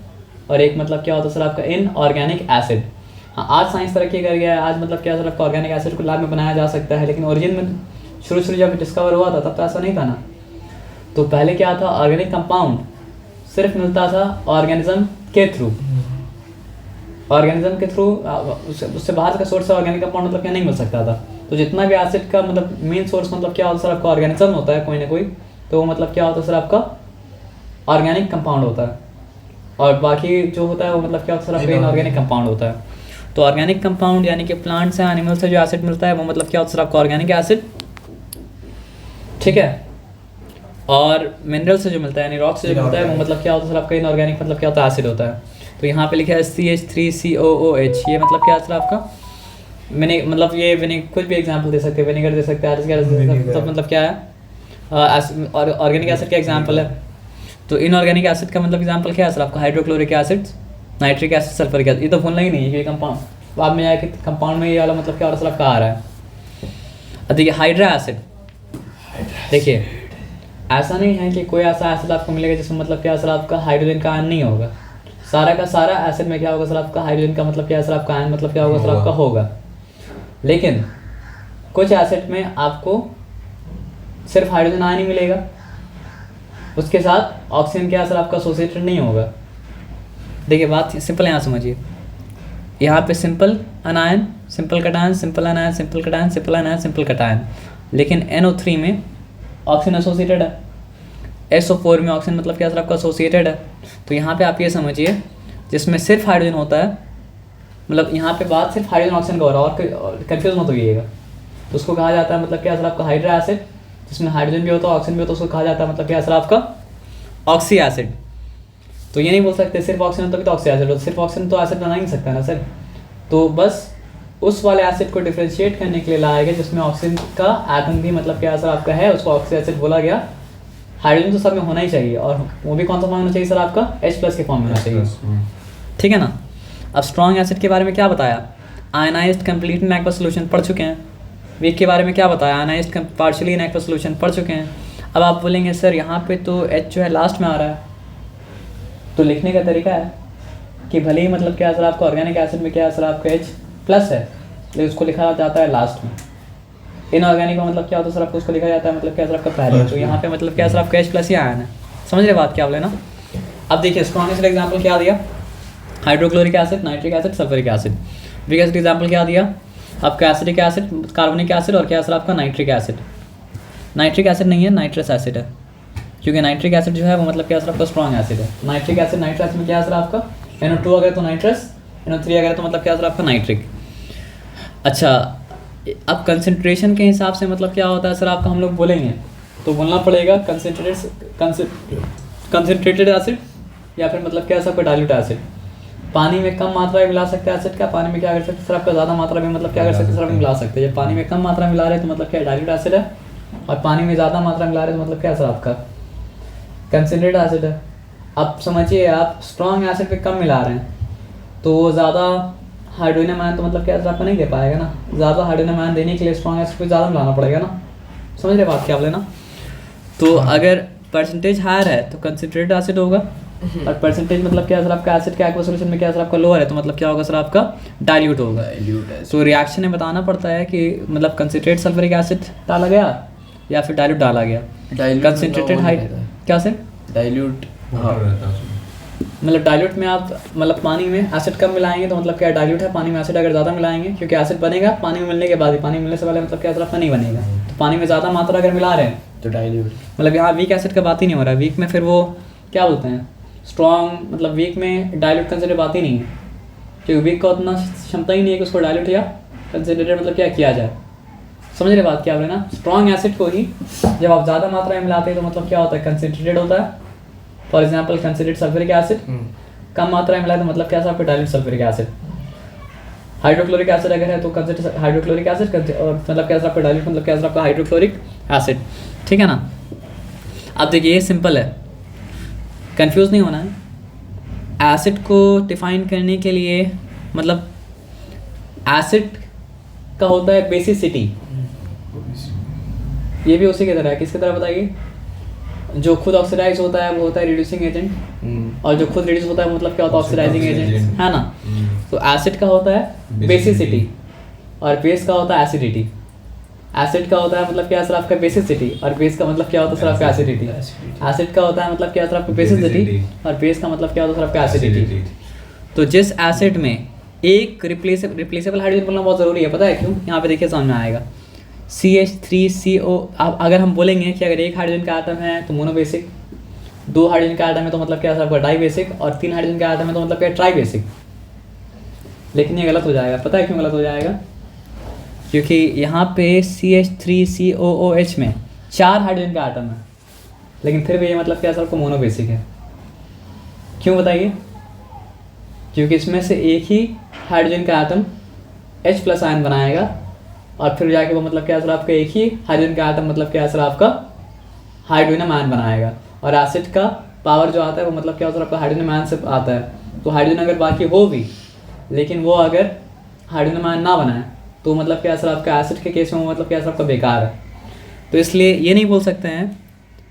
और एक मतलब क्या होता है सर आपका इनऑर्गेनिक एसिड। हाँ आज साइंस तरक्की कर गया है, आज मतलब क्या सर आपका ऑर्गेनिक एसिड को लैब में बनाया जा सकता है, लेकिन ओरिजिन में शुरू जब डिस्कवर हुआ था तब तो ऐसा नहीं था ना। तो पहले क्या था, ऑर्गेनिक कंपाउंड सिर्फ मिलता था ऑर्गेनिज्म के थ्रू, ऑर्गेनिज्म के थ्रू, उससे बाहर का सोर्स ऑर्गेनिक कंपाउंड मतलब क्या नहीं मिल सकता था। तो जितना भी एसिड का मतलब मेन सोर्स मतलब क्या होता है सर आपका ऑर्गेनिज्म होता है कोई ना कोई, तो वो मतलब क्या होता है सर आपका ऑर्गेनिक कंपाउंड होता है, और बाकी जो होता है वो मतलब क्या होता है सर आपका इनऑर्गेनिक कंपाउंड होता है। तो ऑर्गेनिक कंपाउंड यानी कि प्लांट से एनिमल से जो एसिड मिलता है वो मतलब क्या होता है सर आपका ऑर्गेनिक एसिड, ठीक है। और मिनरल से जो मिलता है यानी रॉक से जो मिलता है वो मतलब क्या होता है सर आपका इनऑर्गेनिक मतलब क्या होता है एसिड होता है। तो यहाँ पे लिखा है CH3COOH, ये मतलब क्या है सर आपका मतलब ये कुछ भी एग्जांपल दे सकते हैं, विनेगर दे सकते हैं, तो मतलब क्या है ऑर्गेनिक एसिड का एग्जांपल है। तो इनऑर्गेनिक एसिड का मतलब एग्जांपल क्या है सर आपका hydrochloric acid, nitric acid, sulphuric acid. ये तो भूलना ही नहीं है कि कंपाउंड बाद में जाके कंपाउंड में ये वाला मतलब क्या हो रहा है सर आपका आ रहा है। अब देखिए हाइड्रा एसिड, देखिए ऐसा नहीं है कि कोई ऐसा एसिड आपको मिलेगा जिसमें मतलब क्या सर आपका हाइड्रोजन का आयन नहीं होगा, सारा का सारा एसिड में क्या होगा सर आपका हाइड्रोजन का मतलब क्या सर आपका आयन मतलब क्या होगा सर आपका होगा। लेकिन कुछ एसिड में आपको सिर्फ हाइड्रोजन आयन ही मिलेगा, उसके साथ ऑक्सीजन क्या सर आपका एसोसिएटेड नहीं होगा। देखिए बात सिंपल यहाँ समझिए, यहाँ पे simple अनायन, simple cation, simple अनायन, simple cation, simple अनायन, simple cation, लेकिन NO3 में ऑक्सीजन एसोसिएटेड है, SO4 में ऑक्सीजन मतलब क्या सर आपका एसोसिएटेड है। तो यहाँ पे आप ये समझिए जिसमें सिर्फ हाइड्रोजन होता है, मतलब यहाँ पे बात सिर्फ हाइड्रोजन ऑक्सीजन का हो रहा है और कन्फ्यूज मत होइएगा, तो उसको कहा जाता है मतलब क्या सर आपका हाइड्रा एसिड, जिसमें हाइड्रोजन भी होता है ऑक्सीजन भी होता है, उसको कहा जाता है मतलब क्या सर आपका ऑक्सी एसिड। तो ये नहीं बोल सकते सिर्फ ऑक्सीजन तो भी तो ऑक्सी एसिड होता है, सिर्फ ऑक्सीजन तो एसिड बना ही नहीं सकता ना सर। तो बस उस वाले एसिड को डिफ्रेंशिएट करने के लिए लाया गया जिसमें ऑक्सीजन का एटम भी मतलब क्या सर आपका है, उसको ऑक्सी एसिड बोला गया। हाइड्रोजन तो सब में होना ही चाहिए, और वो भी कौन सा फॉर्म होना चाहिए सर आपका H+ के फॉर्म में होना चाहिए, ठीक है ना। अब स्ट्रॉन्ग एसिड के बारे में क्या बताया, ionised complete in aqueous solution पढ़ चुके हैं। वीक के बारे में क्या बताया, ionised partially in aqueous solution पढ़ चुके हैं। अब आप बोलेंगे सर यहाँ पे तो H जो है लास्ट में आ रहा है, तो लिखने का तरीका है कि भले ही मतलब क्या सर आपका ऑर्गेनिक एसिड में क्या सर आपका H+ है, लेकिन उसको लिखा जाता है लास्ट में। इनऑर्गेनिक का मतलब क्या होता है सर आपको उसको लिखा जाता है मतलब क्या सर आपका पहले, तो यहाँ पे मतलब क्या सर आपका H+ ही आया है। समझ रहे बात क्या बोले ना। अब देखिए स्ट्रॉन्ग एसिड एग्जाम्पल क्या दिया, hydrochloric acid, nitric acid, sulphuric acid. Weak acid example क्या दिया आपका एसिडिक एसिड, कार्बोनिक एसिड और क्या सर आपका नाइट्रिक एसिड। नाइट्रिक एसिड नहीं है, नाइट्रस एसिड है, क्योंकि नाइट्रिक एसिड जो है वो मतलब क्या सर आपका स्ट्रॉन्ग एसिड है। नाइट्रिक एसिड नाइट्रस में क्या सर आपका NO2 अगर तो नाइट्रस, NO3 अगर तो मतलब क्या सर आपका नाइट्रिक। अच्छा, अब कंसंट्रेशन के हिसाब से मतलब क्या होता है सर आपका, हम लोग बोलेंगे तो बोलना पड़ेगा कंसंट्रेटेड एसिड या फिर मतलब क्या सर आपका डाइल्यूट एसिड। पानी में कम मात्रा में मिला सकते हैं एसिड का, पानी में क्या कर सकते हैं सर आपका ज़्यादा मात्रा में मतलब क्या कर सकते हैं सर आप मिला सकते हैं। जब पानी में कम मात्रा में मिला रहे हैं तो मतलब क्या डाइल्यूट एसिड है, और पानी में ज़्यादा मात्रा में मिला रहे हैं तो मतलब क्या सर आपका कंसंट्रेटेड एसिड है। अब समझिए आप स्ट्रॉन्ग एसिड पे कम मिला रहे हैं तो वो ज़्यादा हाइड्रोजन आयन तो मतलब क्या सर आपका नहीं दे पाएगा ना, ज़्यादा हाइड्रोजन आयन देने के लिए स्ट्रॉन्ग एसिड को ज़्यादा मिलाना पड़ेगा ना, समझ रहे बात क्या बोले ना। तो अगर परसेंटेज हायर है तो कंसंट्रेटेड एसिड होगा, और परसेंटेज मतलब क्या सर आपका एसिड के एक्वा सॉल्यूशन में क्या सर आपका लोअर है तो मतलब क्या होगा सर आपका डाइल्यूट होगा। तो रिएक्शन में बताना पड़ता है कि मतलब कंसंट्रेटेड सल्फ्यूरिक एसिड डाला गया या फिर डाइल्यूट डाला गया। कंसंट्रेटेड हाई क्या सर डाइल्यूट मतलब डाइल्यूट में आप मतलब पानी में एसिड कम मिलाएंगे तो मतलब क्या डाइल्यूट है, पानी में एसिड अगर ज़्यादा मिलाएंगे क्योंकि एसिड बनेगा पानी में मिलने के बाद ही, पानी मिलने से पहले मतलब क्या सर आपका नहीं बनेगा। तो पानी में ज़्यादा मात्रा अगर मिला रहे हैं तो डाइल्यूट, मतलब यहाँ वीक एसिड का बात ही नहीं हो रहा है। वीक में फिर वो क्या बोलते हैं स्ट्रॉन्ग, मतलब वीक में डाइल्यूट कंसिडर बात ही नहीं है, क्योंकि वीक का उतना क्षमता ही नहीं है कि उसको डाइल्यूट या कंसिडर मतलब क्या किया जाए। समझ रहे बात क्या बोले ना। स्ट्रॉन्ग एसिड को ही जब आप ज़्यादा मात्रा में मिलाते हैं तो मतलब क्या होता है कंसंट्रेटेड होता है। For example concentrated sulphuric acid, कम मात्रा में मिलाए तो मतलब क्या आपका dilute sulphuric acid. Hydrochloric acid अगर है तो कंसंट्रेटेड हाइड्रोक्लोरिक एसिड, और मतलब क्या आपका डाइल्यूट मतलब क्या आपका हाइड्रोक्लोरिक एसिड, ठीक है ना। अब देखिए ये सिंपल है, कंफ्यूज नहीं होना है। एसिड को डिफाइन करने के लिए मतलब एसिड का होता है बेसिसिटी, ये भी उसी की तरह है। किसकी तरह बताइए, जो खुद ऑक्सीडाइज होता है वो होता है रिड्यूसिंग एजेंट, और जो खुद रिड्यूस होता है मतलब क्या होता है ऑक्सीडाइजिंग एजेंट, है ना। तो एसिड का होता है बेसिसिटी और बेस का होता है एसिडिटी। एसिड का होता है मतलब क्या सर आपका बेसिसिटी, और बेस का मतलब क्या होता है सर आपका एसिडिटी। एसिड का होता है मतलब क्या सर आपका बेसिसिटी, और बेस का मतलब क्या होता है सर आपका एसिडिटी। तो जिस एसिड में एक रिप्लेसेबल हाइड्रोजन बोलना बहुत ज़रूरी है, पता है क्यों, यहाँ पे देखिए समझ में आएगा। CH3CO, अब अगर हम बोलेंगे कि अगर एक हाइड्रोजन का आटम है तो मोनोबेसिक, 2 हाइड्रोजन का आटम है तो मतलब क्या सर आपका डाइबेसिक, और 3 हाइड्रोजन का आटम है तो मतलब क्या ट्राइबेसिक। लेकिन ये गलत हो जाएगा, पता है क्यों गलत हो जाएगा, क्योंकि यहाँ पे CH3COOH में 4 हाइड्रोजन का आटम है, लेकिन फिर भी ये मतलब क्या सर आपको मोनोबेसिक है। क्यों बताइए, क्योंकि इसमें से एक ही हाइड्रोजन का आटम H+ आयन बनाएगा, और फिर जाके वो मतलब क्या सर आपका एक ही हाइड्रोजन का आटम मतलब क्या सर आपका हाइड्रोजन आयन बनाएगा। और एसिड का पावर जो आता है वो मतलब क्या सर आपका हाइड्रोजन आयन से आता है। तो हाइड्रोजन अगर बाकी हो भी, लेकिन वो अगर हाइड्रोजन आयन ना बनाए तो मतलब क्या सर आपका एसिड के केस में वो मतलब क्या सर आपका बेकार है। तो इसलिए ये नहीं बोल सकते हैं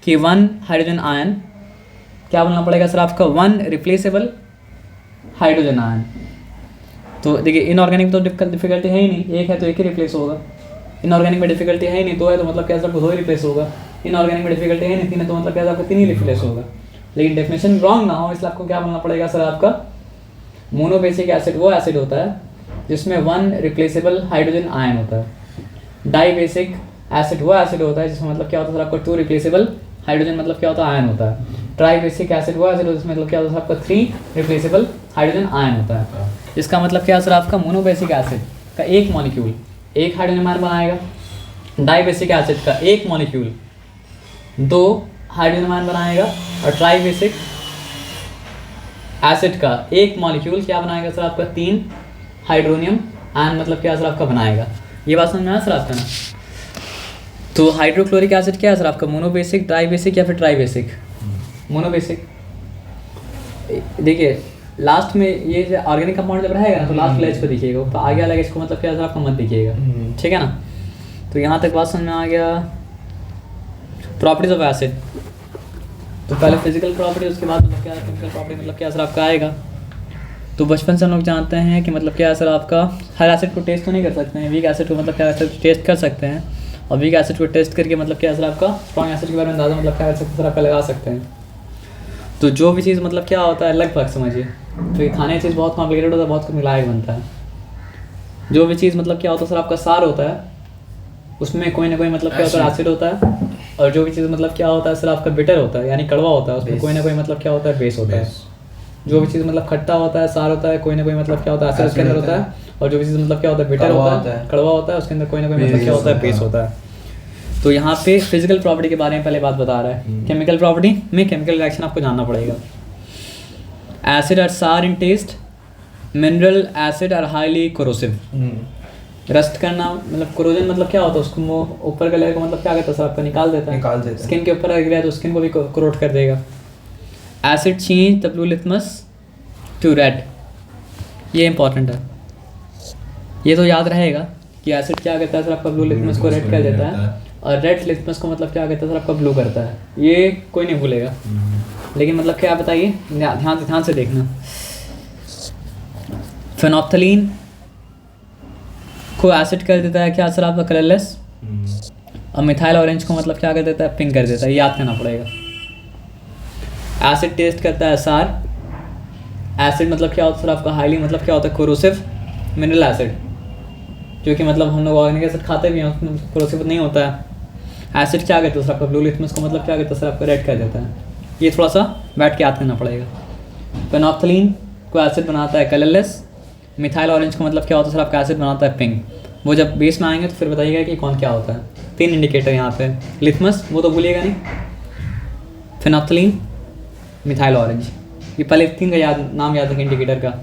कि 1 हाइड्रोजन आयन, क्या बोलना पड़ेगा सर आपका 1 रिप्लेसेबल हाइड्रोजन आयन। तो देखिए इनऑर्गेनिक तो डिफिकल्टी है ही नहीं, एक है तो एक ही रिप्लेस होगा। इनऑर्गेनिक में डिफिकल्टी है ही नहीं, 2 है तो मतलब क्या सर 2 ही रिप्लेस होगा। इनऑर्गेनिक में डिफिकल्टी है नहीं, 3 है तो मतलब क्या सर आपका 3 ही रिप्लेस होगा। लेकिन डेफिनेशन रॉन्ग ना हो इसलिए आपको क्या बोलना पड़ेगा सर आपका मोनोबेसिक एसिड वो एसिड होता है जिसमें 1 रिप्लेसेबल हाइड्रोजन आयन होता है। डाइबेसिक एसिड वो एसिड होता है जिसमें मतलब क्या होता है सर आपका 2 रिप्लेसेबल हाइड्रोजन मतलब क्या होता है आयन होता है। ट्राइबेसिक एसिड वो एसिड होता है जिसमें मतलब क्या होता है आपका 3 रिप्लेसेबल हाइड्रोजन आयन होता है। इसका मतलब क्या सर आपका मोनोबेसिक एसिड का एक मॉलिक्यूल एक हाइड्रोजन आयन बनाएगा, डाइबेसिक एसिड का एक मॉलिक्यूल 2 हाइड्रोजन आयन बनाएगा, और ट्राइबेसिक एसिड का एक मॉलिक्यूल क्या बनाएगा सर आपका 3 हाइड्रोनियम आयन मतलब क्या सर आपका बनाएगा। ये बात समझ में आया सर आपका ना। तो हाइड्रोक्लोरिक एसिड क्या है सर आपका मोनोबेसिक, डाइबेसिक या फिर ट्राइबेसिक। मोनोबेसिक। देखिए लास्ट में ये जो ऑर्गेनिक कंपाउंड जब रहेगा ना तो लास्ट वाला इसको दिखिएगा, तो आगे वाला इसको मतलब क्या सर आपको मत दिखिएगा, ठीक है ना। तो यहाँ तक बात समझ में आ गया। प्रॉपर्टीज ऑफ एसिड, तो पहले फिजिकल प्रॉपर्टी उसके बाद मतलब क्या केमिकल प्रॉपर्टी मतलब क्या सर आपका आएगा। तो बचपन से हम लोग जानते हैं कि मतलब क्या सर आपका हर एसिड को टेस्ट तो नहीं कर सकते हैं, वीक एसिड को मतलब क्या टेस्ट कर सकते हैं, और वीक एसिड को टेस्ट करके मतलब क्या सर आपका स्ट्रॉन्ग एसिड के बारे में अंदाजा मतलब क्या कर सकते हैं सर आपका लगा सकते हैं। तो जो भी चीज़ मतलब क्या होता है लगभग समझिए, तो ये खाने की चीज़ बहुत कॉम्प्लिकेटेड होता है, बहुत कुछ मिलाया बनता है। जो भी चीज़ मतलब क्या होता है सर आपका सार होता है उसमें कोई ना कोई मतलब क्या होता है एसिड होता है, और जो भी चीज़ मतलब क्या होता है सर आपका बिटर होता है यानी कड़वा होता है, उसमें कोई ना कोई मतलब क्या होता है बेस होता है। जो भी चीज़ मतलब खट्टा होता है, सार होता है, कोई ना कोई मतलब क्या होता है एसिड उसके अंदर होता है। और जो भी चीज़ मतलब क्या होता है बिटर होता है, कड़वा होता है, उसके अंदर कोई ना कोई मतलब क्या होता है बेस होता है। तो यहाँ पे फिजिकल प्रॉपर्टी के बारे में पहले बात बता रहा है। केमिकल प्रॉपर्टी में केमिकल रिएक्शन आपको जानना पड़ेगा। Acid are sour in taste, mineral acid are highly corrosive. Rust करना मतलब कोरोजन मतलब क्या होता है, उसको ऊपर का लेयर को मतलब क्या करता है सर आपका निकाल देता है। स्किन के ऊपर लग गया तो स्किन को भी कोरोट कर देगा। Acid change the blue litmus to red, ये इंपॉर्टेंट है, ये तो याद रहेगा कि एसिड क्या करता है सर आपका ब्लू लिथमस को रेड कर देता है और रेड लिथमस को मतलब क्या करता है सर आपका ब्लू करता है। ये कोई नहीं भूलेगा। लेकिन मतलब क्या बताइए, ध्यान से देखना। फेनोप्थलीन को एसिड कर देता है क्या सर आपका कलरलेस, और मिथाइल ऑरेंज को मतलब क्या कर देता है पिंक कर देता है, याद करना पड़ेगा। एसिड टेस्ट करता है सार, एसिड मतलब क्या होता है सर आपका हाईली मतलब क्या होता है कोरोसिव। मिनरल एसिड जो कि मतलब हम लोग ऑर्गेनिक एसिड खाते भी हैं उसमें कोरोसिव नहीं होता है। एसिड क्या करता है सर आपका ब्लू लिथमस को मतलब क्या करता है सर आपका रेड कर देता है। ये थोड़ा सा बैठ के याद करना पड़ेगा। फेनोप्थलीन को एसिड बनाता है कलरलेस, मिथाइल ऑरेंज को मतलब क्या होता है सर आपका एसिड बनाता है पिंक। वो जब बेस में आएंगे तो फिर बताइएगा कि कौन क्या होता है। 3 इंडिकेटर यहाँ पे, लिथमस वो तो भूलिएगा नहीं, फेनोप्थलीन, मिथाइल ऑरेंज, ये पहले 3 का नाम याद रखें इंडिकेटर का।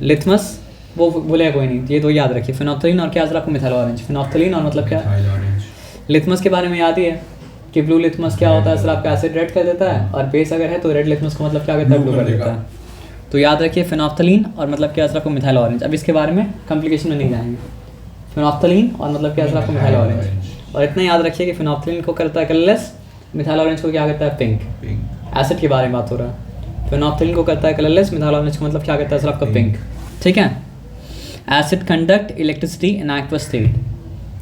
लिथमस वो भूलेगा कोई नहीं, ये 2 याद रखिए, फेनोप्थलीन और क्या सर आपको मिथाइल ऑरेंज। फेनोप्थलीन और मतलब क्या, लिथमस के बारे में याद ही है कि ब्लू लिथमस क्या होता है सर आपका एसिड रेड कर देता है, और बेस अगर है तो रेड लिथमस को मतलब क्या करता है ब्लू कर देता है। तो याद रखिए फेनोप्थलीन और मतलब क्या सर आपको मिथाइल ऑरेंज। अब इसके बारे में कॉम्प्लिकेशन में नहीं जाएंगे। फेनोप्थलीन और मतलब क्या सर आपको मिथाइल ऑरेंज, और इतना याद रखिए कि फेनोप्थलीन को करता है कलरलेस, मिथाइल ऑरेंज को क्या करता है पिंक। एसिड के बारे में बात हो रहा है। फेनोप्थलीन को करता है कलरलेस, मिथाइल ऑरेंज को मतलब क्या करता है सर आपका पिंक। ठीक है। Acid conduct electricity in aqueous state,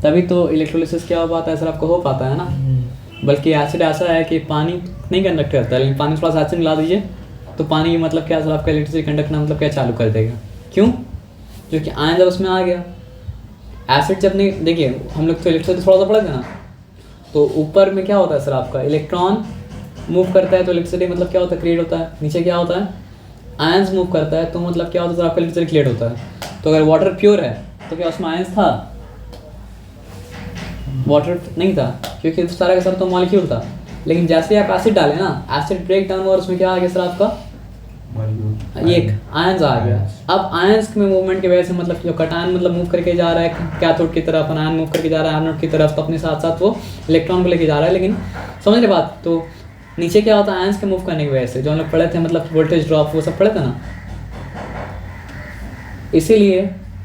तभी तो इलेक्ट्रोलिसिस क्या हो पाता है सर आपको हो पाता है ना। बल्कि एसिड ऐसा है कि पानी नहीं कंडक्ट करता है, लेकिन पानी थोड़ा सा एसिड मिला दीजिए तो पानी की मतलब क्या सर आपका इलेक्ट्रिसिटी कंडक्ट करना मतलब क्या चालू कर देगा। क्यों? क्योंकि आयन जब उसमें आ गया, एसिड जब नहीं, देखिए हम लोग तो इलेक्ट्रिसिटी थोड़ा सा पढ़े थे ना, तो ऊपर में क्या होता है सर आपका इलेक्ट्रॉन मूव करता है तो इलेक्ट्रिसिटी मतलब क्या होता है क्रिएट होता है। नीचे क्या होता है आयंस मूव करता है तो मतलब क्या होता है सर आपका इलेक्ट्रिसिटी क्रिएट होता है। तो अगर वाटर प्योर है तो क्या उसमें आयंस था? वाटर नहीं था, क्योंकि सारा का सारा तो मॉलिक्यूल था। लेकिन जैसे आप एसिड डालें ना, एसिड ब्रेक डाउन और उसमें क्या आ गया सर आपका ये आयंस आ गया। अब आयंस में मूवमेंट की वजह से मतलब जो कटायन मतलब मूव करके जा रहा है कैथोड की तरफ, आयन मूव करके जा रहा है एनोड की तरफ, तो अपने साथ साथ वो इलेक्ट्रॉन को लेके जा रहा है। लेकिन समझ रहे बात, तो नीचे क्या होता है आयंस के मूव करने की वजह से, जो हम लोग पढ़े थे मतलब वोल्टेज ड्रॉप वो सब पढ़े थे ना, इसीलिए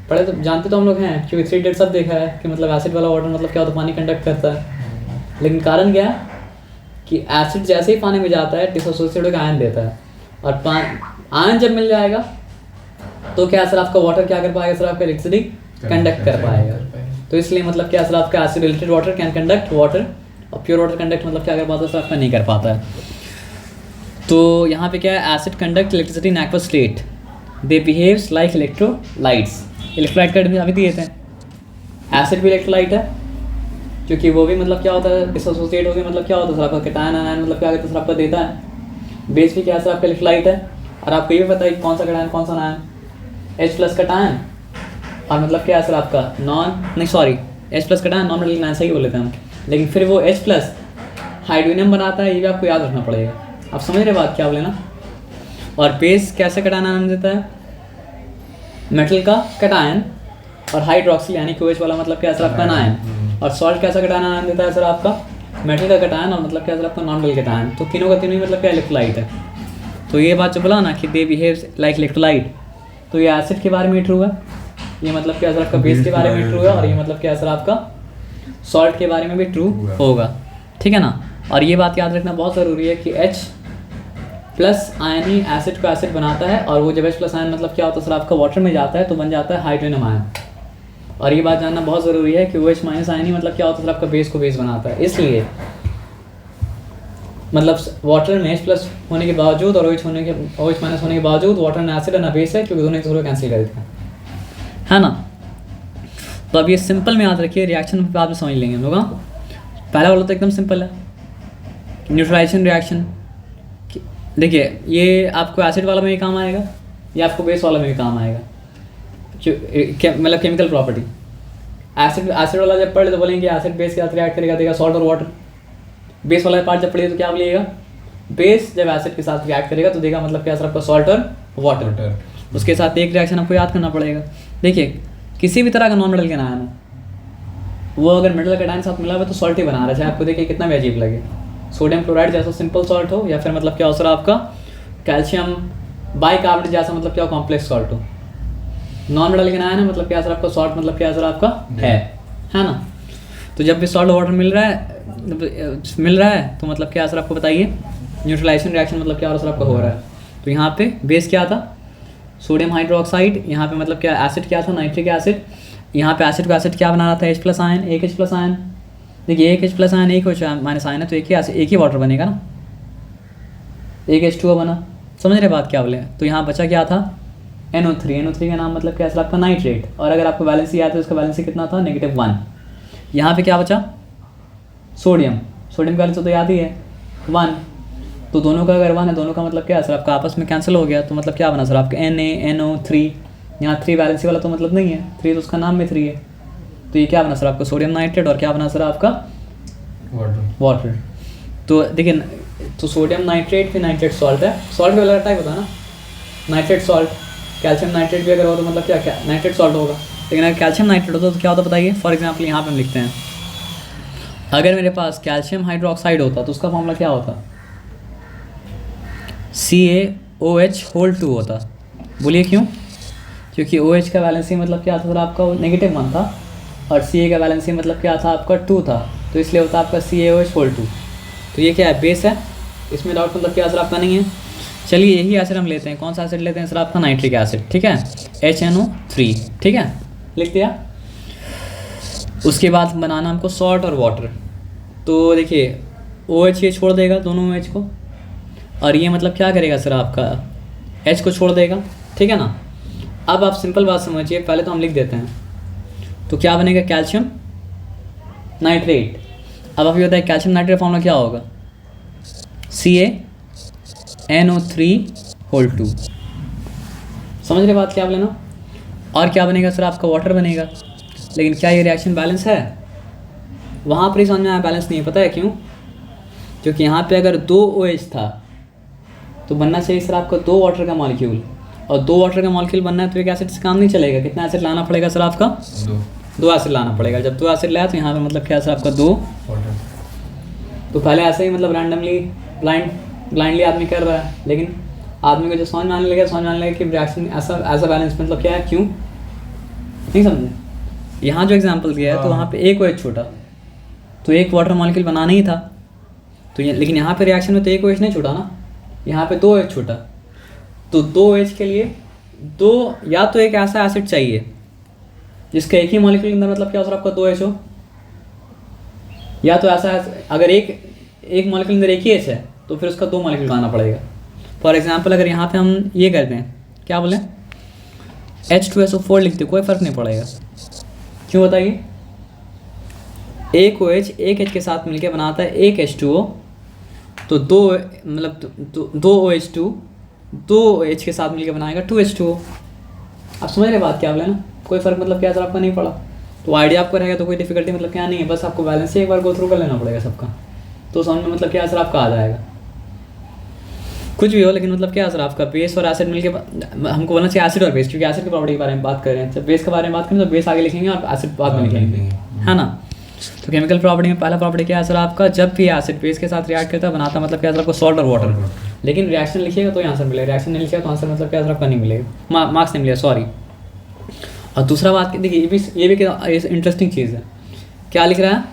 पढ़े तो जानते तो हम लोग हैं, क्योंकि 3 डेट सब देखा है कि मतलब एसिड वाला वाटर मतलब क्या होता है पानी कंडक्ट करता है। लेकिन कारण क्या है कि एसिड जैसे ही पानी में जाता है डिसोसिएट होकर आयन देता है, और आयन जब मिल जाएगा तो क्या सर आपका वाटर क्या कर पाएगा सर आपका इलेक्ट्रिसिटी कंडक्ट कर पाएगा। तो इसलिए मतलब क्या सर आपका acid related water can conduct water, और प्योर वाटर कंडक्ट मतलब क्या कर पाता है सर आपका नहीं कर पाता है। तो यहाँ पे क्या है acid conduct electricity in aqueous state, they behaves like electrolytes. Electrolyte का भी अभी दिए थे, एसिड भी इलेक्ट्रोलाइट है क्योंकि वो भी मतलब क्या होता है डिसोसिएट हो गया मतलब क्या होता है सर आपका कैटायन आयन मतलब क्या करता है सर आपका देता है। बेस भी क्या है सर आपका इलेक्ट्रोलाइट है, और आपको ये भी पता है कि कौन सा कैटायन कौन सा आयन, H+ कैटायन, और मतलब क्या है सर आपका H+ cation non metal ion सही बोले थे हम, लेकिन फिर वो H+ हाइड्रोजन बनाता है, ये भी आपको याद रखना पड़ेगा। आप समझ रहे बात क्या बोले ना। और बेस कैसे कैटायन आयन देता है, मेटल का कैटायन, और हाइड्रोक्सिल यानी कि OH वाला मतलब क्या है सर आपका आयन, और सॉल्ट कैसा कैटायन आयन देता है सर आपका मेटल का कैटायन, और मतलब क्या है सर आपका नॉन मेटल कैटायन। तो तीनों का तीनों ही मतलब क्या इलेक्ट्रोलाइट है। तो ये बात जो बोला ना कि दे बिहेव्स लाइक इलेक्ट्रोलाइट, तो ये एसिड के बारे में ट्रू है, ये मतलब क्या सर आपका बेस के बारे में ट्रू है, और ये मतलब क्या सर आपका सॉल्ट के बारे में भी ट्रू होगा। ठीक है ना। और ये बात याद रखना बहुत ज़रूरी है कि H+ आयन ही एसिड को एसिड बनाता है, और वो जब H+ आयन मतलब क्या होता है सर आपका वाटर में जाता है तो बन जाता है हाइड्रोजन आयन। और ये बात जानना बहुत ज़रूरी है कि OH- आयन ही मतलब क्या होता है सर आपका बेस को बेस बनाता है। इसलिए मतलब वाटर में H+ होने के बावजूद और OH- होने के बावजूद वाटर ना एसिड है ना बेस है, क्योंकि दोनों एक दूसरे को कैंसिल कर देते हैं, है ना। तो अब ये सिंपल में याद रखिए, रिएक्शन बाद में समझ लेंगे हम लोग। हाँ, पहला वाला तो एकदम सिंपल है, न्यूट्रलाइजेशन रिएक्शन, देखिए ये आपको एसिड वाला में भी काम आएगा, या आपको बेस वाला में भी काम आएगा, मतलब केमिकल प्रॉपर्टी। एसिड वाला जब पढ़े तो बोलेंगे एसिड बेस के साथ रिएक्ट करेगा, देगा सॉल्ट और वाटर। बेस वाला पार्ट जब पढ़िए तो क्या बोलिएगा, बेस जब एसिड के साथ रिएक्ट करेगा तो देगा मतलब क्या सर आपका सॉल्ट और वाटर। उसके साथ एक रिएक्शन आपको याद करना पड़ेगा। देखिए किसी भी तरह का नॉन मेटल कैन आयन है, वो अगर मेटल कैटायन साथ मिला हुआ तो सॉल्ट ही बना रहा है, चाहे आपको देखिए कितना भी अजीब लगे। सोडियम क्लोराइड जैसा सिंपल सॉल्ट हो, या फिर मतलब क्या हो सर आपका कैल्शियम बाइकार्बोनेट जैसा मतलब क्या कॉम्प्लेक्स सॉल्ट हो, नॉन मेटल कैन आयन है मतलब क्या सर आपका सॉल्ट मतलब क्या सर आपका है ना। तो जब भी सॉल्ट वाटर मिल रहा है तो मतलब क्या सर आपको बताइए, न्यूट्रलाइजेशन रिएक्शन मतलब क्या सर आपका हो रहा है। तो यहाँ पे बेस क्या था, सोडियम हाइड्रोक्साइड, यहाँ पे मतलब क्या एसिड क्या था, नाइट्रिक एसिड। यहाँ पे एसिड को एसिड क्या बना रहा था, H+ आयन, एक H+ आयन। देखिए एक H+ आयन एक माइनस आयन है, तो एक ही वाटर बनेगा ना, एक H2O बना। समझ रहे बात क्या बोले। तो यहाँ बचा क्या था, NO3 का नाम मतलब क्या सर आपका नाइट्रेट, और अगर आपको वैलेंसी याद है तो उसका वैलेंसी कितना था, -1। यहाँ पे क्या बचा, सोडियम का वैलेंसी तो याद ही है 1, तो दोनों का अगर 1 है, दोनों का मतलब क्या है सर आपका आपस में कैंसिल हो गया, तो मतलब क्या बना सर आपका NaNO3। यहाँ 3 वैलेंसी वाला तो मतलब नहीं है, 3 तो उसका नाम में 3 है, तो ये क्या बना सर आपका सोडियम नाइट्रेट, और क्या बना सर आपका वाटर। तो देखिए तो सोडियम नाइट्रेट फिर नाइट्रेट सॉल्ट है, सॉल्ट भी अलग टाइप होता है ना, नाइट्रेट सॉल्ट, कैल्शियम नाइट्रेट भी अगर हो तो मतलब क्या नाइट्रेट सॉल्ट होगा। लेकिन अगर कैल्शियम नाइट्रेट होता तो क्या होता बताइए। फॉर एग्जाम्पल यहाँ पे हम लिखते हैं, अगर मेरे पास कैल्शियम हाइड्रोक्साइड होता तो उसका फॉर्मूला क्या होता, CaOH2 होता। बोलिए क्यों, क्योंकि OH का वैलेंसी मतलब क्या था सर आपका -1 था, और Ca का वैलेंसी मतलब क्या था आपका 2 था, तो इसलिए होता आपका CaOH2। तो ये क्या है, बेस है, इसमें डाउट मतलब क्या सर आपका नहीं है। चलिए यही एसिड हम लेते हैं, कौन सा एसिड लेते हैं सर आपका नाइट्रिक एसिड, ठीक है, HNO3, ठीक है, लिख दिया। उसके बाद बनाना हमको सॉल्ट और वाटर। तो देखिए OH ये छोड़ देगा दोनों OH को, और ये मतलब क्या करेगा सर आपका H को छोड़ देगा, ठीक है ना। अब आप सिंपल बात समझिए, पहले तो हम लिख देते हैं, तो क्या बनेगा, कैल्शियम नाइट्रेट। अब आप ये बताइए कैल्शियम नाइट्रेट फॉर्मूला क्या होगा, CaNO3(2). समझ रहे बात क्या आप लेना। और क्या बनेगा सर आपका वाटर बनेगा। लेकिन क्या ये रिएक्शन बैलेंस है, वहाँ पर ही समझ में आया बैलेंस नहीं है। पता है क्यों, क्योंकि यहाँ पे अगर 2 OH था तो बनना चाहिए सर आपका 2 वाटर का मॉलिक्यूल, और 2 वाटर का मॉलिक्यूल बनना है तो एक एसिड से काम नहीं चलेगा। कितना एसिड लाना पड़ेगा सर आपका, 2 एसिड लाना पड़ेगा। जब 2 एसिड लाया तो यहाँ पे मतलब क्या सर आपका 2 वाटर। तो पहले ऐसे ही मतलब रैंडमली ब्लाइंडली आदमी कर रहा है, लेकिन आदमी को जो समझ में आने लगा कि रिएक्शन ऐसा बैलेंस मतलब क्या है, क्यों नहीं समझे। यहाँ जो एग्जाम्पल दिया है तो वहाँ पे एक OH छोटा, तो एक वाटर मॉलिक्यूल बनाना ही था, तो लेकिन यहाँ पे रिएक्शन में तो एक OH नहीं छोटा ना, यहाँ पे 2 OH छोटा। तो 2 OH के लिए या तो एक ऐसा एसिड चाहिए जिसका एक ही मॉलिक्यूल के अंदर मतलब क्या हो सर आपका 2 H हो, या तो ऐसा अगर एक मॉलिक्यूल अंदर एक ही H है तो फिर उसका 2 मॉलिक्यूल बनाना पड़ेगा। फॉर एग्जांपल अगर यहाँ पे हम ये करते हैं, क्या बोलें, H2SO4 लिखते, कोई फ़र्क नहीं पड़ेगा। क्यों बताइए, एक OH एक H के साथ मिलके बनाता है एक H2O, तो 2 OH2 2 OH के साथ मिलके बनाएगा 2 H2O। आप समझ रहे बात क्या बोले ना, कोई फ़र्क मतलब क्या सर आपका नहीं पड़ा। तो आइडिया आपको रहेगा तो कोई डिफिकल्टी मतलब क्या नहीं है, बस आपको बैलेंस ही एक बार गो थ्रू कर लेना पड़ेगा सबका, तो समझ में मतलब क्या सर आपका आ जाएगा। कुछ भी हो, लेकिन मतलब क्या सर आपका बेस और एसिड मिलके हमको बोलना चाहिए एसिड और बेस, क्योंकि एसिड की प्रॉपर्टी के बारे में बात कर रहे हैं। जब बेस के बारे में बात करें तो बेस आगे लिखेंगे और एसिड बाद में लिखेंगे, है ना। तो केमिकल प्रॉपर्टी में पहला प्रॉपर्टी क्या है सर आपका, जब भी एसिड बेस के साथ रिएक्ट करता है बनाता मतलब क्या सर आपको सॉल्ट और वाटर। लेकिन रिएक्शन लिखिएगा तो आंसर मिलेगा, रिएक्शन नहीं लिखिएगा तो आंसर मतलब क्या सर आपका नहीं मिलेगा, मार्क्स नहीं मिलेगा, सॉरी। और दूसरा बात देखिए, ये भी इंटरेस्टिंग चीज़ है, क्या लिख रहा है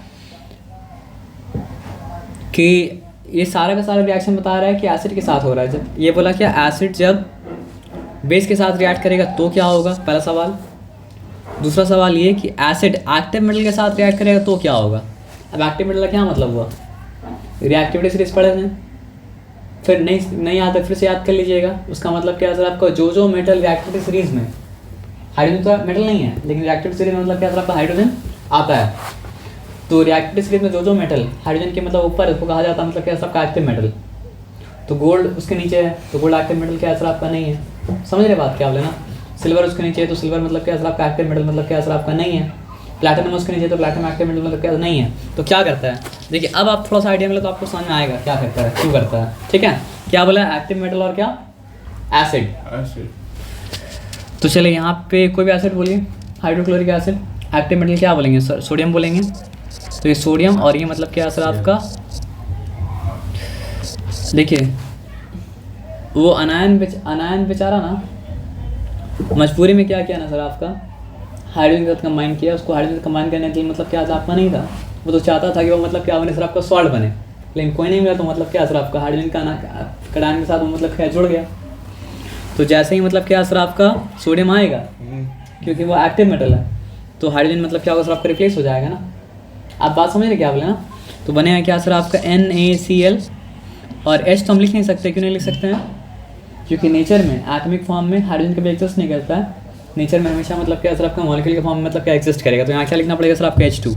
कि ये सारा का सारा रिएक्शन बता रहा है कि एसिड के साथ हो रहा है। जब ये बोला क्या, एसिड जब बेस के साथ रिएक्ट करेगा तो क्या होगा, पहला सवाल। दूसरा सवाल ये कि एसिड एक्टिव मेटल के साथ रिएक्ट करेगा तो क्या होगा। अब एक्टिव मेटल का क्या मतलब हुआ, रिएक्टिविटी सीरीज पढ़े हैं, फिर नहीं आता फिर से याद कर लीजिएगा। उसका मतलब क्या सर आपका, जो मेटल रिएक्टिविटी सीरीज में, हाइड्रोजन तो मेटल नहीं है लेकिन रिएक्टिविटी सीरीज में मतलब क्या सर आपका हाइड्रोजन आता है, तो रिएक्टिव स्टेट में जो मेटल हाइड्रोजन के मतलब ऊपर है उसको कहा जाता है मतलब क्या सबका एक्टिव मेटल। तो गोल्ड उसके नीचे है तो गोल्ड एक्टिव मेटल क्या असर आपका नहीं है। समझ रहे बात क्या आप लेना। सिल्वर उसके नीचे है तो सिल्वर मतलब क्या असर आपका एक्टिव मेटल मतलब क्या असर आपका नहीं है। प्लैटिनम उसके नीचे तो प्लैटिनम एक्टिव मेटल मतलब क्या नहीं है। तो क्या करता है देखिए, अब आप थोड़ा सा आइडिया मिले तो आपको समझ में आएगा क्या करता है क्यों करता है। ठीक है, क्या बोला एक्टिव मेटल और क्या एसिड। तो चलिए यहाँ पे कोई भी एसिड बोलिए, हाइड्रोक्लोरिक एसिड। एक्टिव मेटल क्या बोलेंगे सर, सोडियम बोलेंगे। तो ये सोडियम और ये मतलब क्या असर आपका, देखिए वो अनायन बेचारा ना मजबूरी में क्या किया ना सर आपका, हाइड्रोजन के साथ कंबाइन किया। उसको हाइड्रोजन कंबाइन करने के लिए मतलब क्या था आपका नहीं था, वो तो चाहता था कि वो मतलब क्या बने सर आपका सॉल्ट बने, लेकिन कोई नहीं मिला तो मतलब क्या सर आपका हाइड्रोजन का कटायन के साथ वो मतलब क्या जुड़ गया। तो जैसे ही मतलब क्या सर आपका सोडियम आएगा क्योंकि वो एक्टिव मेटल है तो हाइड्रोजन मतलब क्या होगा सर आपका रिप्लेस हो जाएगा ना। आप बात समझ रहे क्या बोले ना। तो बनेगा क्या सर आपका NaCl और H तो हम लिख नहीं सकते। क्यों नहीं लिख सकते हैं, क्योंकि नेचर में एटॉमिक फॉर्म में हाइड्रोजन कभी एग्जिस्ट नहीं करता है। नेचर में हमेशा मतलब क्या सर आपका मॉलिक्यूल के फॉर्म में मतलब क्या एग्जिस्ट करेगा। तो यहाँ क्या लिखना पड़ेगा सर आपका H2।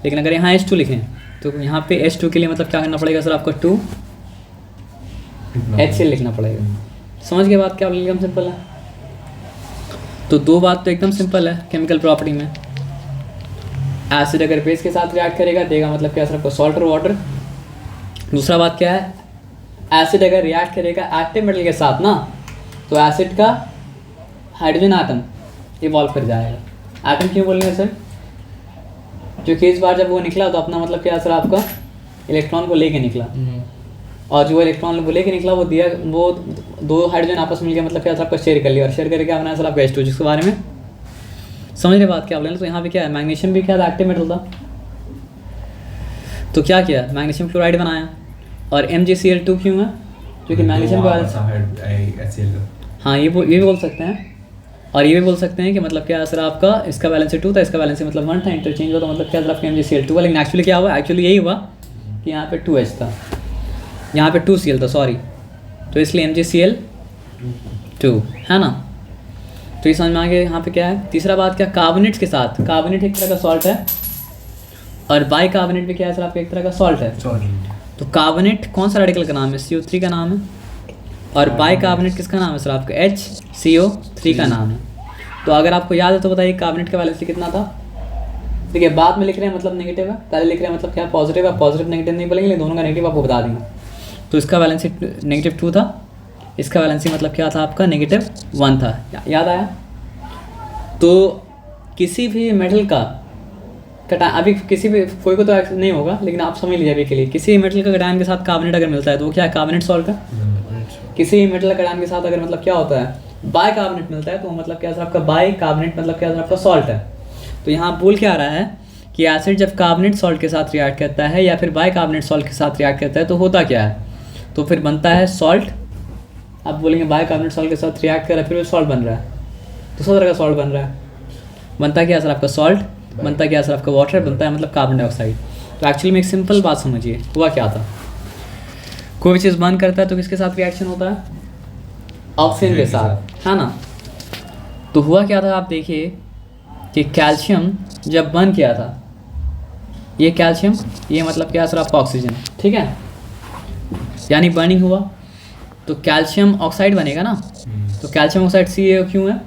लेकिन अगर यहाँ H2 लिखें तो यहाँ पे H2 के लिए मतलब क्या करना पड़ेगा सर आपको 2HCl लिखना पड़ेगा। समझ के बात क्या एकदम सिंपल है। तो दो बात तो एकदम सिंपल है केमिकल प्रॉपर्टी में। एसिड अगर बेस के साथ रिएक्ट करेगा देगा मतलब क्या सर आपको सॉल्ट और वाटर। दूसरा बात क्या है, एसिड अगर रिएक्ट करेगा एक्टिव मेटल के साथ ना तो एसिड का हाइड्रोजन आटम इवॉल्व कर जाएगा। एटम क्यों बोल रहे हैं सर, क्योंकि इस बार जब वो निकला तो अपना मतलब क्या सर आपका इलेक्ट्रॉन को लेके निकला और जो इलेक्ट्रॉन को लेके निकला वो दिया, वो दो हाइड्रोजन आपस में मिलकर मतलब क्या सर आपका शेयर कर लिया और शेयर करके क्या बनाया सर आपका H2, जिसके बारे में समझ रहे बात क्या बोले। तो यहाँ पे क्या है, मैग्नीशियम भी क्या था एक्टिव मेटल था तो क्या किया मैग्नीशियम क्लोराइड बनाया। और MgCl2 क्यों है, क्योंकि मैग्नीशियम का हाँ ये भी बोल सकते हैं। और ये भी बोल सकते हैं कि मतलब क्या सर आपका इसका बैलेंस 2 था, इसका बैलेंस मतलब 1 था, इंटरचेंज हुआ तो मतलब क्या सर आपका MgCl2 हुआ। लेकिन एक्चुअली क्या हुआ, एक्चुअली यही हुआ कि यहाँ पे 2H था, यहाँ पे 2Cl था सॉरी, तो इसलिए MgCl2 है ना। तो ये समझ में आ गया। यहाँ पे क्या है तीसरा बात क्या, कार्बोनेट्स के साथ, कार्बोनेट एक तरह का सॉल्ट है और बाई कार्बोनेट भी क्या है सर आपका एक तरह का सॉल्ट है। तो कार्बोनेट कौन सा रेडिकल का नाम है, CO3 का नाम है। और बाई कार्बोनेट किसका नाम है सर आपका, HCO3 का नाम है। तो अगर आपको याद है तो बताइए कार्बोनेट का वैलेंसी कितना था। देखिए बाद में लिख रहे हैं मतलब नेगेटिव है, पहले लिख रहे हैं मतलब क्या पॉजिटिव है। पॉजिटिव नेगेटिव नहीं बोलेंगे, दोनों का नेगेटिव आपको बता देंगे। तो इसका वैलेंसी -2 था, इसका वैलेंसी मतलब क्या था आपका -1 था। याद आया। तो किसी भी मेटल का अभी किसी भी कोई को तो नहीं होगा लेकिन आप समझ लीजिए अभी के लिए, किसी भी मेटल का कटायन के साथ कार्बोनेट अगर मिलता है तो वो क्या है, कार्बोनेट सॉल्ट है। किसी भी मेटल का कटायन के साथ अगर मतलब क्या होता है बाई कार्बोनेट मिलता है तो मतलब क्या सर आपका बाई कार्बोनेट मतलब क्या सर आपका सॉल्ट है। तो यहाँ बोल क्या आ रहा है कि एसिड जब कार्बोनेट सॉल्ट के साथ रिएक्ट करता है या फिर बाई कार्बोनेट सॉल्ट के साथ रिएक्ट करता है तो होता क्या है, तो फिर बनता है सॉल्ट। आप बोलेंगे बाई कार्बोनेट सॉल्ट के साथ रिएक्ट कर रहा है फिर भी सॉल्ट बन रहा है, दूसरा तरह का सॉल्ट बन रहा है। बनता क्या सर आपका सॉल्ट, बनता क्या सर आपका वाटर, बनता है मतलब कार्बन डाइऑक्साइड। तो एक्चुअली में एक सिंपल बात समझिए, हुआ क्या था, कोई भी चीज़ बर्न करता है तो किसके साथ रिएक्शन होता है, ऑक्सीजन के साथ, है ना। तो हुआ क्या था आप देखिए कि कैल्शियम जब बर्न किया था, ये कैल्शियम ये मतलब क्या सर आपका ऑक्सीजन, ठीक है, यानी बर्निंग हुआ तो कैल्शियम ऑक्साइड बनेगा ना। तो कैल्शियम ऑक्साइड CaO क्यों है,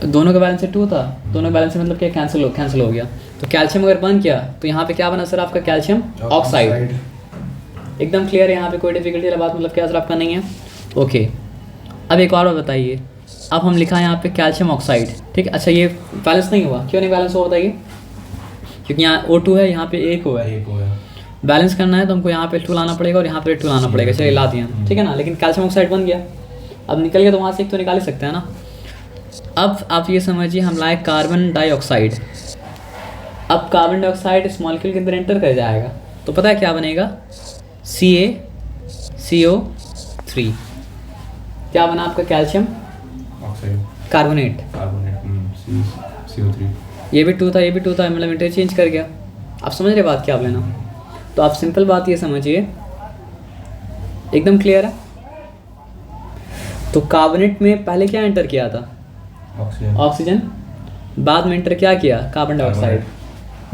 दोनों का बैलेंस 2 था, दोनों बैलेंस मतलब क्या कैंसिल हो गया। तो कैल्शियम अगर बर्न किया तो यहाँ पे क्या बना सर आपका कैल्शियम ऑक्साइड। एकदम क्लियर है, यहाँ पे कोई डिफिकल्टी वाला बात मतलब क्या सर आपका नहीं है। ओके अब एक और बात बताइए, अब हम लिखा है यहाँ पे कैल्शियम ऑक्साइड, ठीक है। अच्छा ये बैलेंस नहीं हुआ, क्यों नहीं बैलेंस हुआ बताइए, क्योंकि यहाँ O2 है, यहाँ पे 1 हुआ है। बैलेंस करना है तो हमको यहाँ पे 2 लाना पड़ेगा और यहाँ पे 2 लाना पड़ेगा। चलिए ला दिया, ठीक है ना। लेकिन कैल्शियम ऑक्साइड बन गया, अब निकल गया तो वहाँ से एक तो निकाल ही सकते हैं ना। अब आप ये समझिए हम लाए कार्बन डाइऑक्साइड। अब कार्बन डाइऑक्साइड इस मॉलिक्यूल के अंदर एंटर कर जाएगा तो पता है क्या बनेगा, CaCO3। क्या बना आपका कैल्शियम कार्बोनेट, CO3। ये भी 2 था, ये भी 2 था, मतलब इंटरचेंज कर गया। आप समझ रहे बात क्या आप लेना। तो आप सिंपल बात ये समझिए, एकदम क्लियर है। तो कार्बोनेट में पहले क्या एंटर किया था, ऑक्सीजन। बाद में इंटर क्या किया, कार्बन डाइऑक्साइड।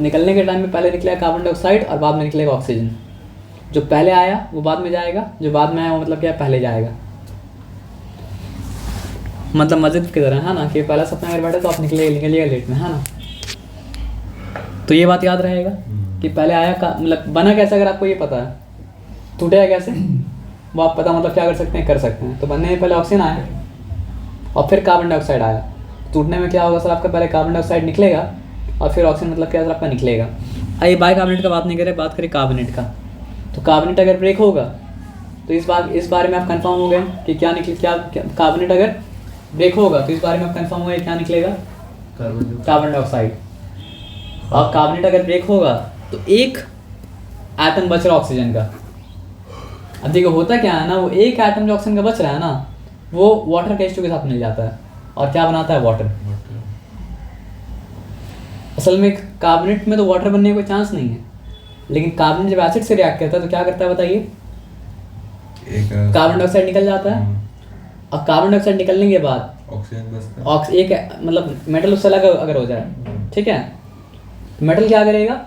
निकलने के टाइम में पहले निकलेगा कार्बन डाइऑक्साइड और बाद में निकलेगा ऑक्सीजन। जो पहले आया वो बाद में जाएगा, जो बाद में आया वो मतलब क्या पहले जाएगा। मतलब मस्जिद की तरह है ना, कि पहला सपना अगर बैठे तो आप निकलिएगा लेट में, है ना। तो ये बात याद रहेगा कि पहले आया का मतलब बना कैसे, अगर आपको ये पता है, टूटेगा कैसे वो आप पता मतलब क्या कर सकते हैं। तो बनने में पहले ऑक्सीजन आया और फिर कार्बन डाइऑक्साइड आया। टूटने में क्या होगा सर, आपका पहले कार्बन डाइऑक्साइड निकलेगा और फिर ऑक्सीजन मतलब क्या सर आपका निकलेगा। आइए बाइकार्बोनेट का बात नहीं करें, बात करें कार्बोनेट का। तो कार्बोनेट अगर ब्रेक होगा तो इस बारे में आप कंफर्म हो गए कि क्या कार्बोनेट अगर ब्रेक होगा तो इस बारे में आप कंफर्म हो गए क्या निकलेगा, कार्बन डाइऑक्साइड। और कार्बोनेट अगर ब्रेक होगा तो एक एटम बच रहा ऑक्सीजन का। अब देखो होता क्या है ना, वो एक एटम जो ऑक्सीजन का बच रहा है ना, वो वाटर के H2 के साथ मिल जाता है और क्या बनाता है, वाटर। असल में कार्बोनेट में तो वाटर बनने का कोई चांस नहीं है, लेकिन कार्बोनेट जब एसिड से रिएक्ट करता है तो क्या करता है बताइए, कार्बन डाइऑक्साइड निकल जाता है। और कार्बन डाइऑक्साइड निकलने के बाद ऑक्सीजन बचता है। एक मतलब मेटल उससे अलग अगर हो जाए, ठीक है, तो मेटल क्या करेगा,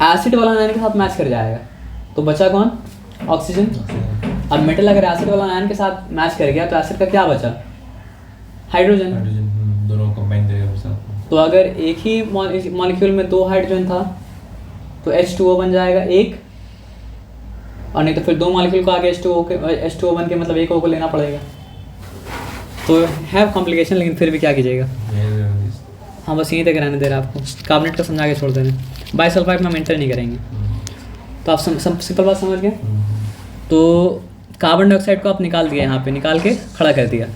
एसिड वाला आयन के साथ मैच कर जाएगा, तो बचा कौन, ऑक्सीजन। अब मेटल अगर एसिड वाला आयन के साथ मैच कर गया तो एसिड का क्या बचा, हाइड्रोजन। दोनों कंबाइन करेगा साथ में। तो अगर एक ही मॉलिक्यूल में 2 हाइड्रोजन था तो H2O बन जाएगा एक, और नहीं तो फिर 2 मॉलिक्यूल को आगे H2O बन के मतलब एक O को लेना पड़ेगा। तो है कॉम्प्लिकेशन, लेकिन फिर भी क्या कीजिएगा, हाँ बस यहीं तक रहने दे रहा है आपको। कार्बोनेट का समझा के छोड़ दे रहे हैं, बाइसल्फाइड में हम एंटर नहीं करेंगे। तो आप सिंपल बात समझ गए। तो कार्बन डाइऑक्साइड को आप निकाल दिया, यहाँ पे निकाल के खड़ा कर दिया।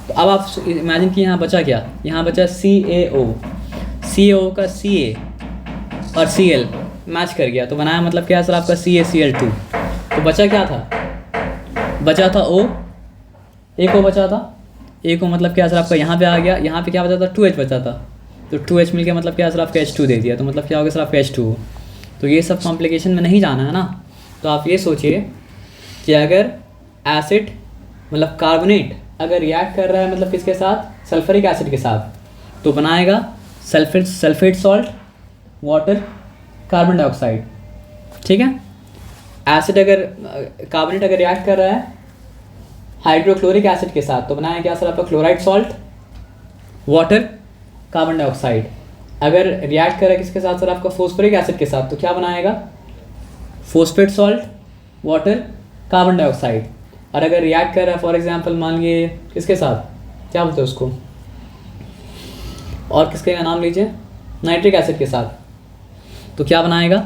तो अब आप इमेजिन कि यहाँ बचा क्या, यहाँ बचा CaO। CaO का Ca और Cl मैच कर गया तो बनाया मतलब क्या सर आपका CaCl2। तो बचा क्या था, बचा था O, एक O बचा था। एक O मतलब क्या सर आपका यहाँ पे आ गया, यहाँ पे क्या बचा था, 2H बचा था। तो 2H मिल के मतलब क्या सर आपका H2 दे दिया, तो मतलब क्या हो गया सर आपका H2O। तो ये सब कॉम्प्लिकेशन में नहीं जाना है ना। तो आप ये सोचिए कि अगर एसिड मतलब कार्बोनेट अगर रिएक्ट कर रहा है मतलब किसके साथ, सल्फ्यूरिक एसिड के साथ, तो बनाएगा sulphate salt, water, carbon dioxide, ठीक है। एसिड अगर कार्बोनेट अगर रिएक्ट कर रहा है हाइड्रोक्लोरिक एसिड के साथ तो बनाएगा क्या सर आपका chloride salt, water, carbon dioxide. अगर रिएक्ट कर रहा है किसके साथ सर आपका फोस्फोरिक एसिड के साथ तो क्या बनाएगा, phosphate salt, water, carbon dioxide. और अगर रिएक्ट कर रहा है फॉर एग्जांपल मान लीजिए किसके साथ, क्या बोलते हैं उसको, और किसके का नाम लीजिए, नाइट्रिक एसिड के साथ, तो क्या बनाएगा,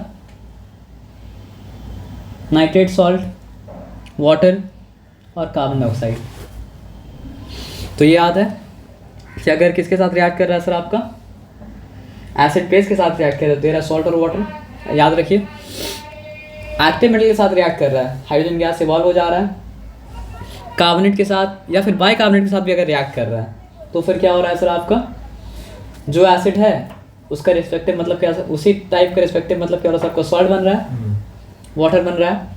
नाइट्रेट सॉल्ट, वाटर और कार्बन डाइऑक्साइड। तो ये याद है कि अगर किसके साथ रिएक्ट कर रहा है सर आपका, एसिड बेस के साथ रिएक्ट कर रहा है तो ये रहा सॉल्ट और वाटर। याद रखिए एक्टिव मेटल के साथ रिएक्ट कर रहा है, हाइड्रोजन गैस इवॉल्व हो जा रहा है। कार्बोनेट के साथ या फिर बाइकार्बोनेट के साथ भी अगर रिएक्ट कर रहा है तो फिर क्या हो रहा है सर आपका, जो एसिड है उसका रिस्पेक्टिव मतलब क्या, उसी टाइप का रिस्पेक्टिव मतलब क्या हो रहा है, आपका सॉल्ट बन रहा है, वाटर बन रहा है,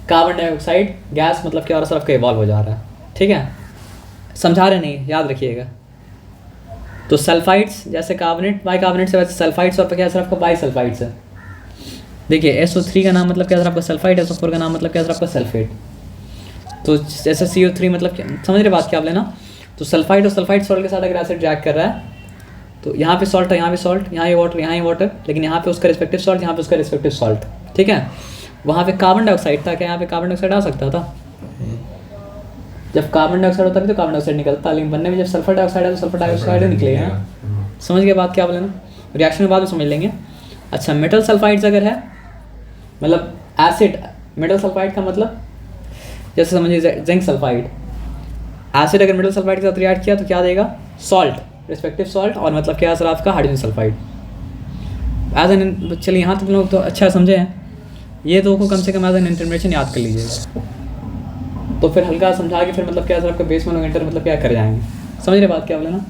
कार्बन डाइऑक्साइड गैस मतलब क्या हो रहा है सर आपका इवॉल्व हो जा रहा है, ठीक है। समझा रहे नहीं, याद रखिएगा। तो सल्फाइड्स जैसे कार्बोनेट, बाइकार्बोनेट से वैसे सल्फाइड्स और क्या सर आपका बाइसल्फाइड्स है। देखिए SO3 का नाम मतलब क्या सर आपका सल्फाइड, SO4 का नाम मतलब क्या सर आपका सल्फेट। तो जैसे CO3 मतलब क्या, समझ रहे बात क्या आप लेना। तो सल्फाइड और सल्फाइड सॉल्ट के साथ अगर एसिड रिएक्ट कर रहा है तो यहाँ पे सॉल्ट है, यहाँ पे सॉल्ट, यहाँ ये वाटर, यहाँ ये वाटर, लेकिन यहाँ पे उसका रिस्पेक्टिव सॉल्ट, यहाँ पे उसका रिस्पेक्टिव सॉल्ट, ठीक है। वहाँ पे कार्बन डाइऑक्साइड था, क्या यहाँ पे कार्बन डाइऑक्साइड आ सकता था, जब कार्बन डाइऑक्साइड होता है तो कार्बन डाइऑक्साइड निकलता, लेकिन बनने में जब सल्फर डाइऑक्साइड है तो सल्फर डाइऑक्साइड निकलेगा। समझ गए बात क्या बोले ना, रिएक्शन में बाद में समझ लेंगे। अच्छा मेटल सल्फाइड्स अगर है मतलब एसिड, मेटल सल्फाइड का मतलब जैसे समझिए जिंक सल्फाइड, एसिड अगर मेटल सल्फाइड के साथ रिएक्ट किया तो क्या देगा, सॉल्ट, रिस्पेक्टिव सॉल्ट, और मतलब क्या सर आपका हाइड्रोजन सल्फाइड। एज एन, चलिए यहाँ तक लोग तो अच्छा समझे हैं, ये दो को कम से कम एज एन इंटरमीडिएट याद कर लीजिएगा, तो फिर हल्का समझा के फिर मतलब क्या सर आपका बेस में लोग इंटर मतलब क्या कर जाएंगे। समझ रहे बात क्या बोले ना।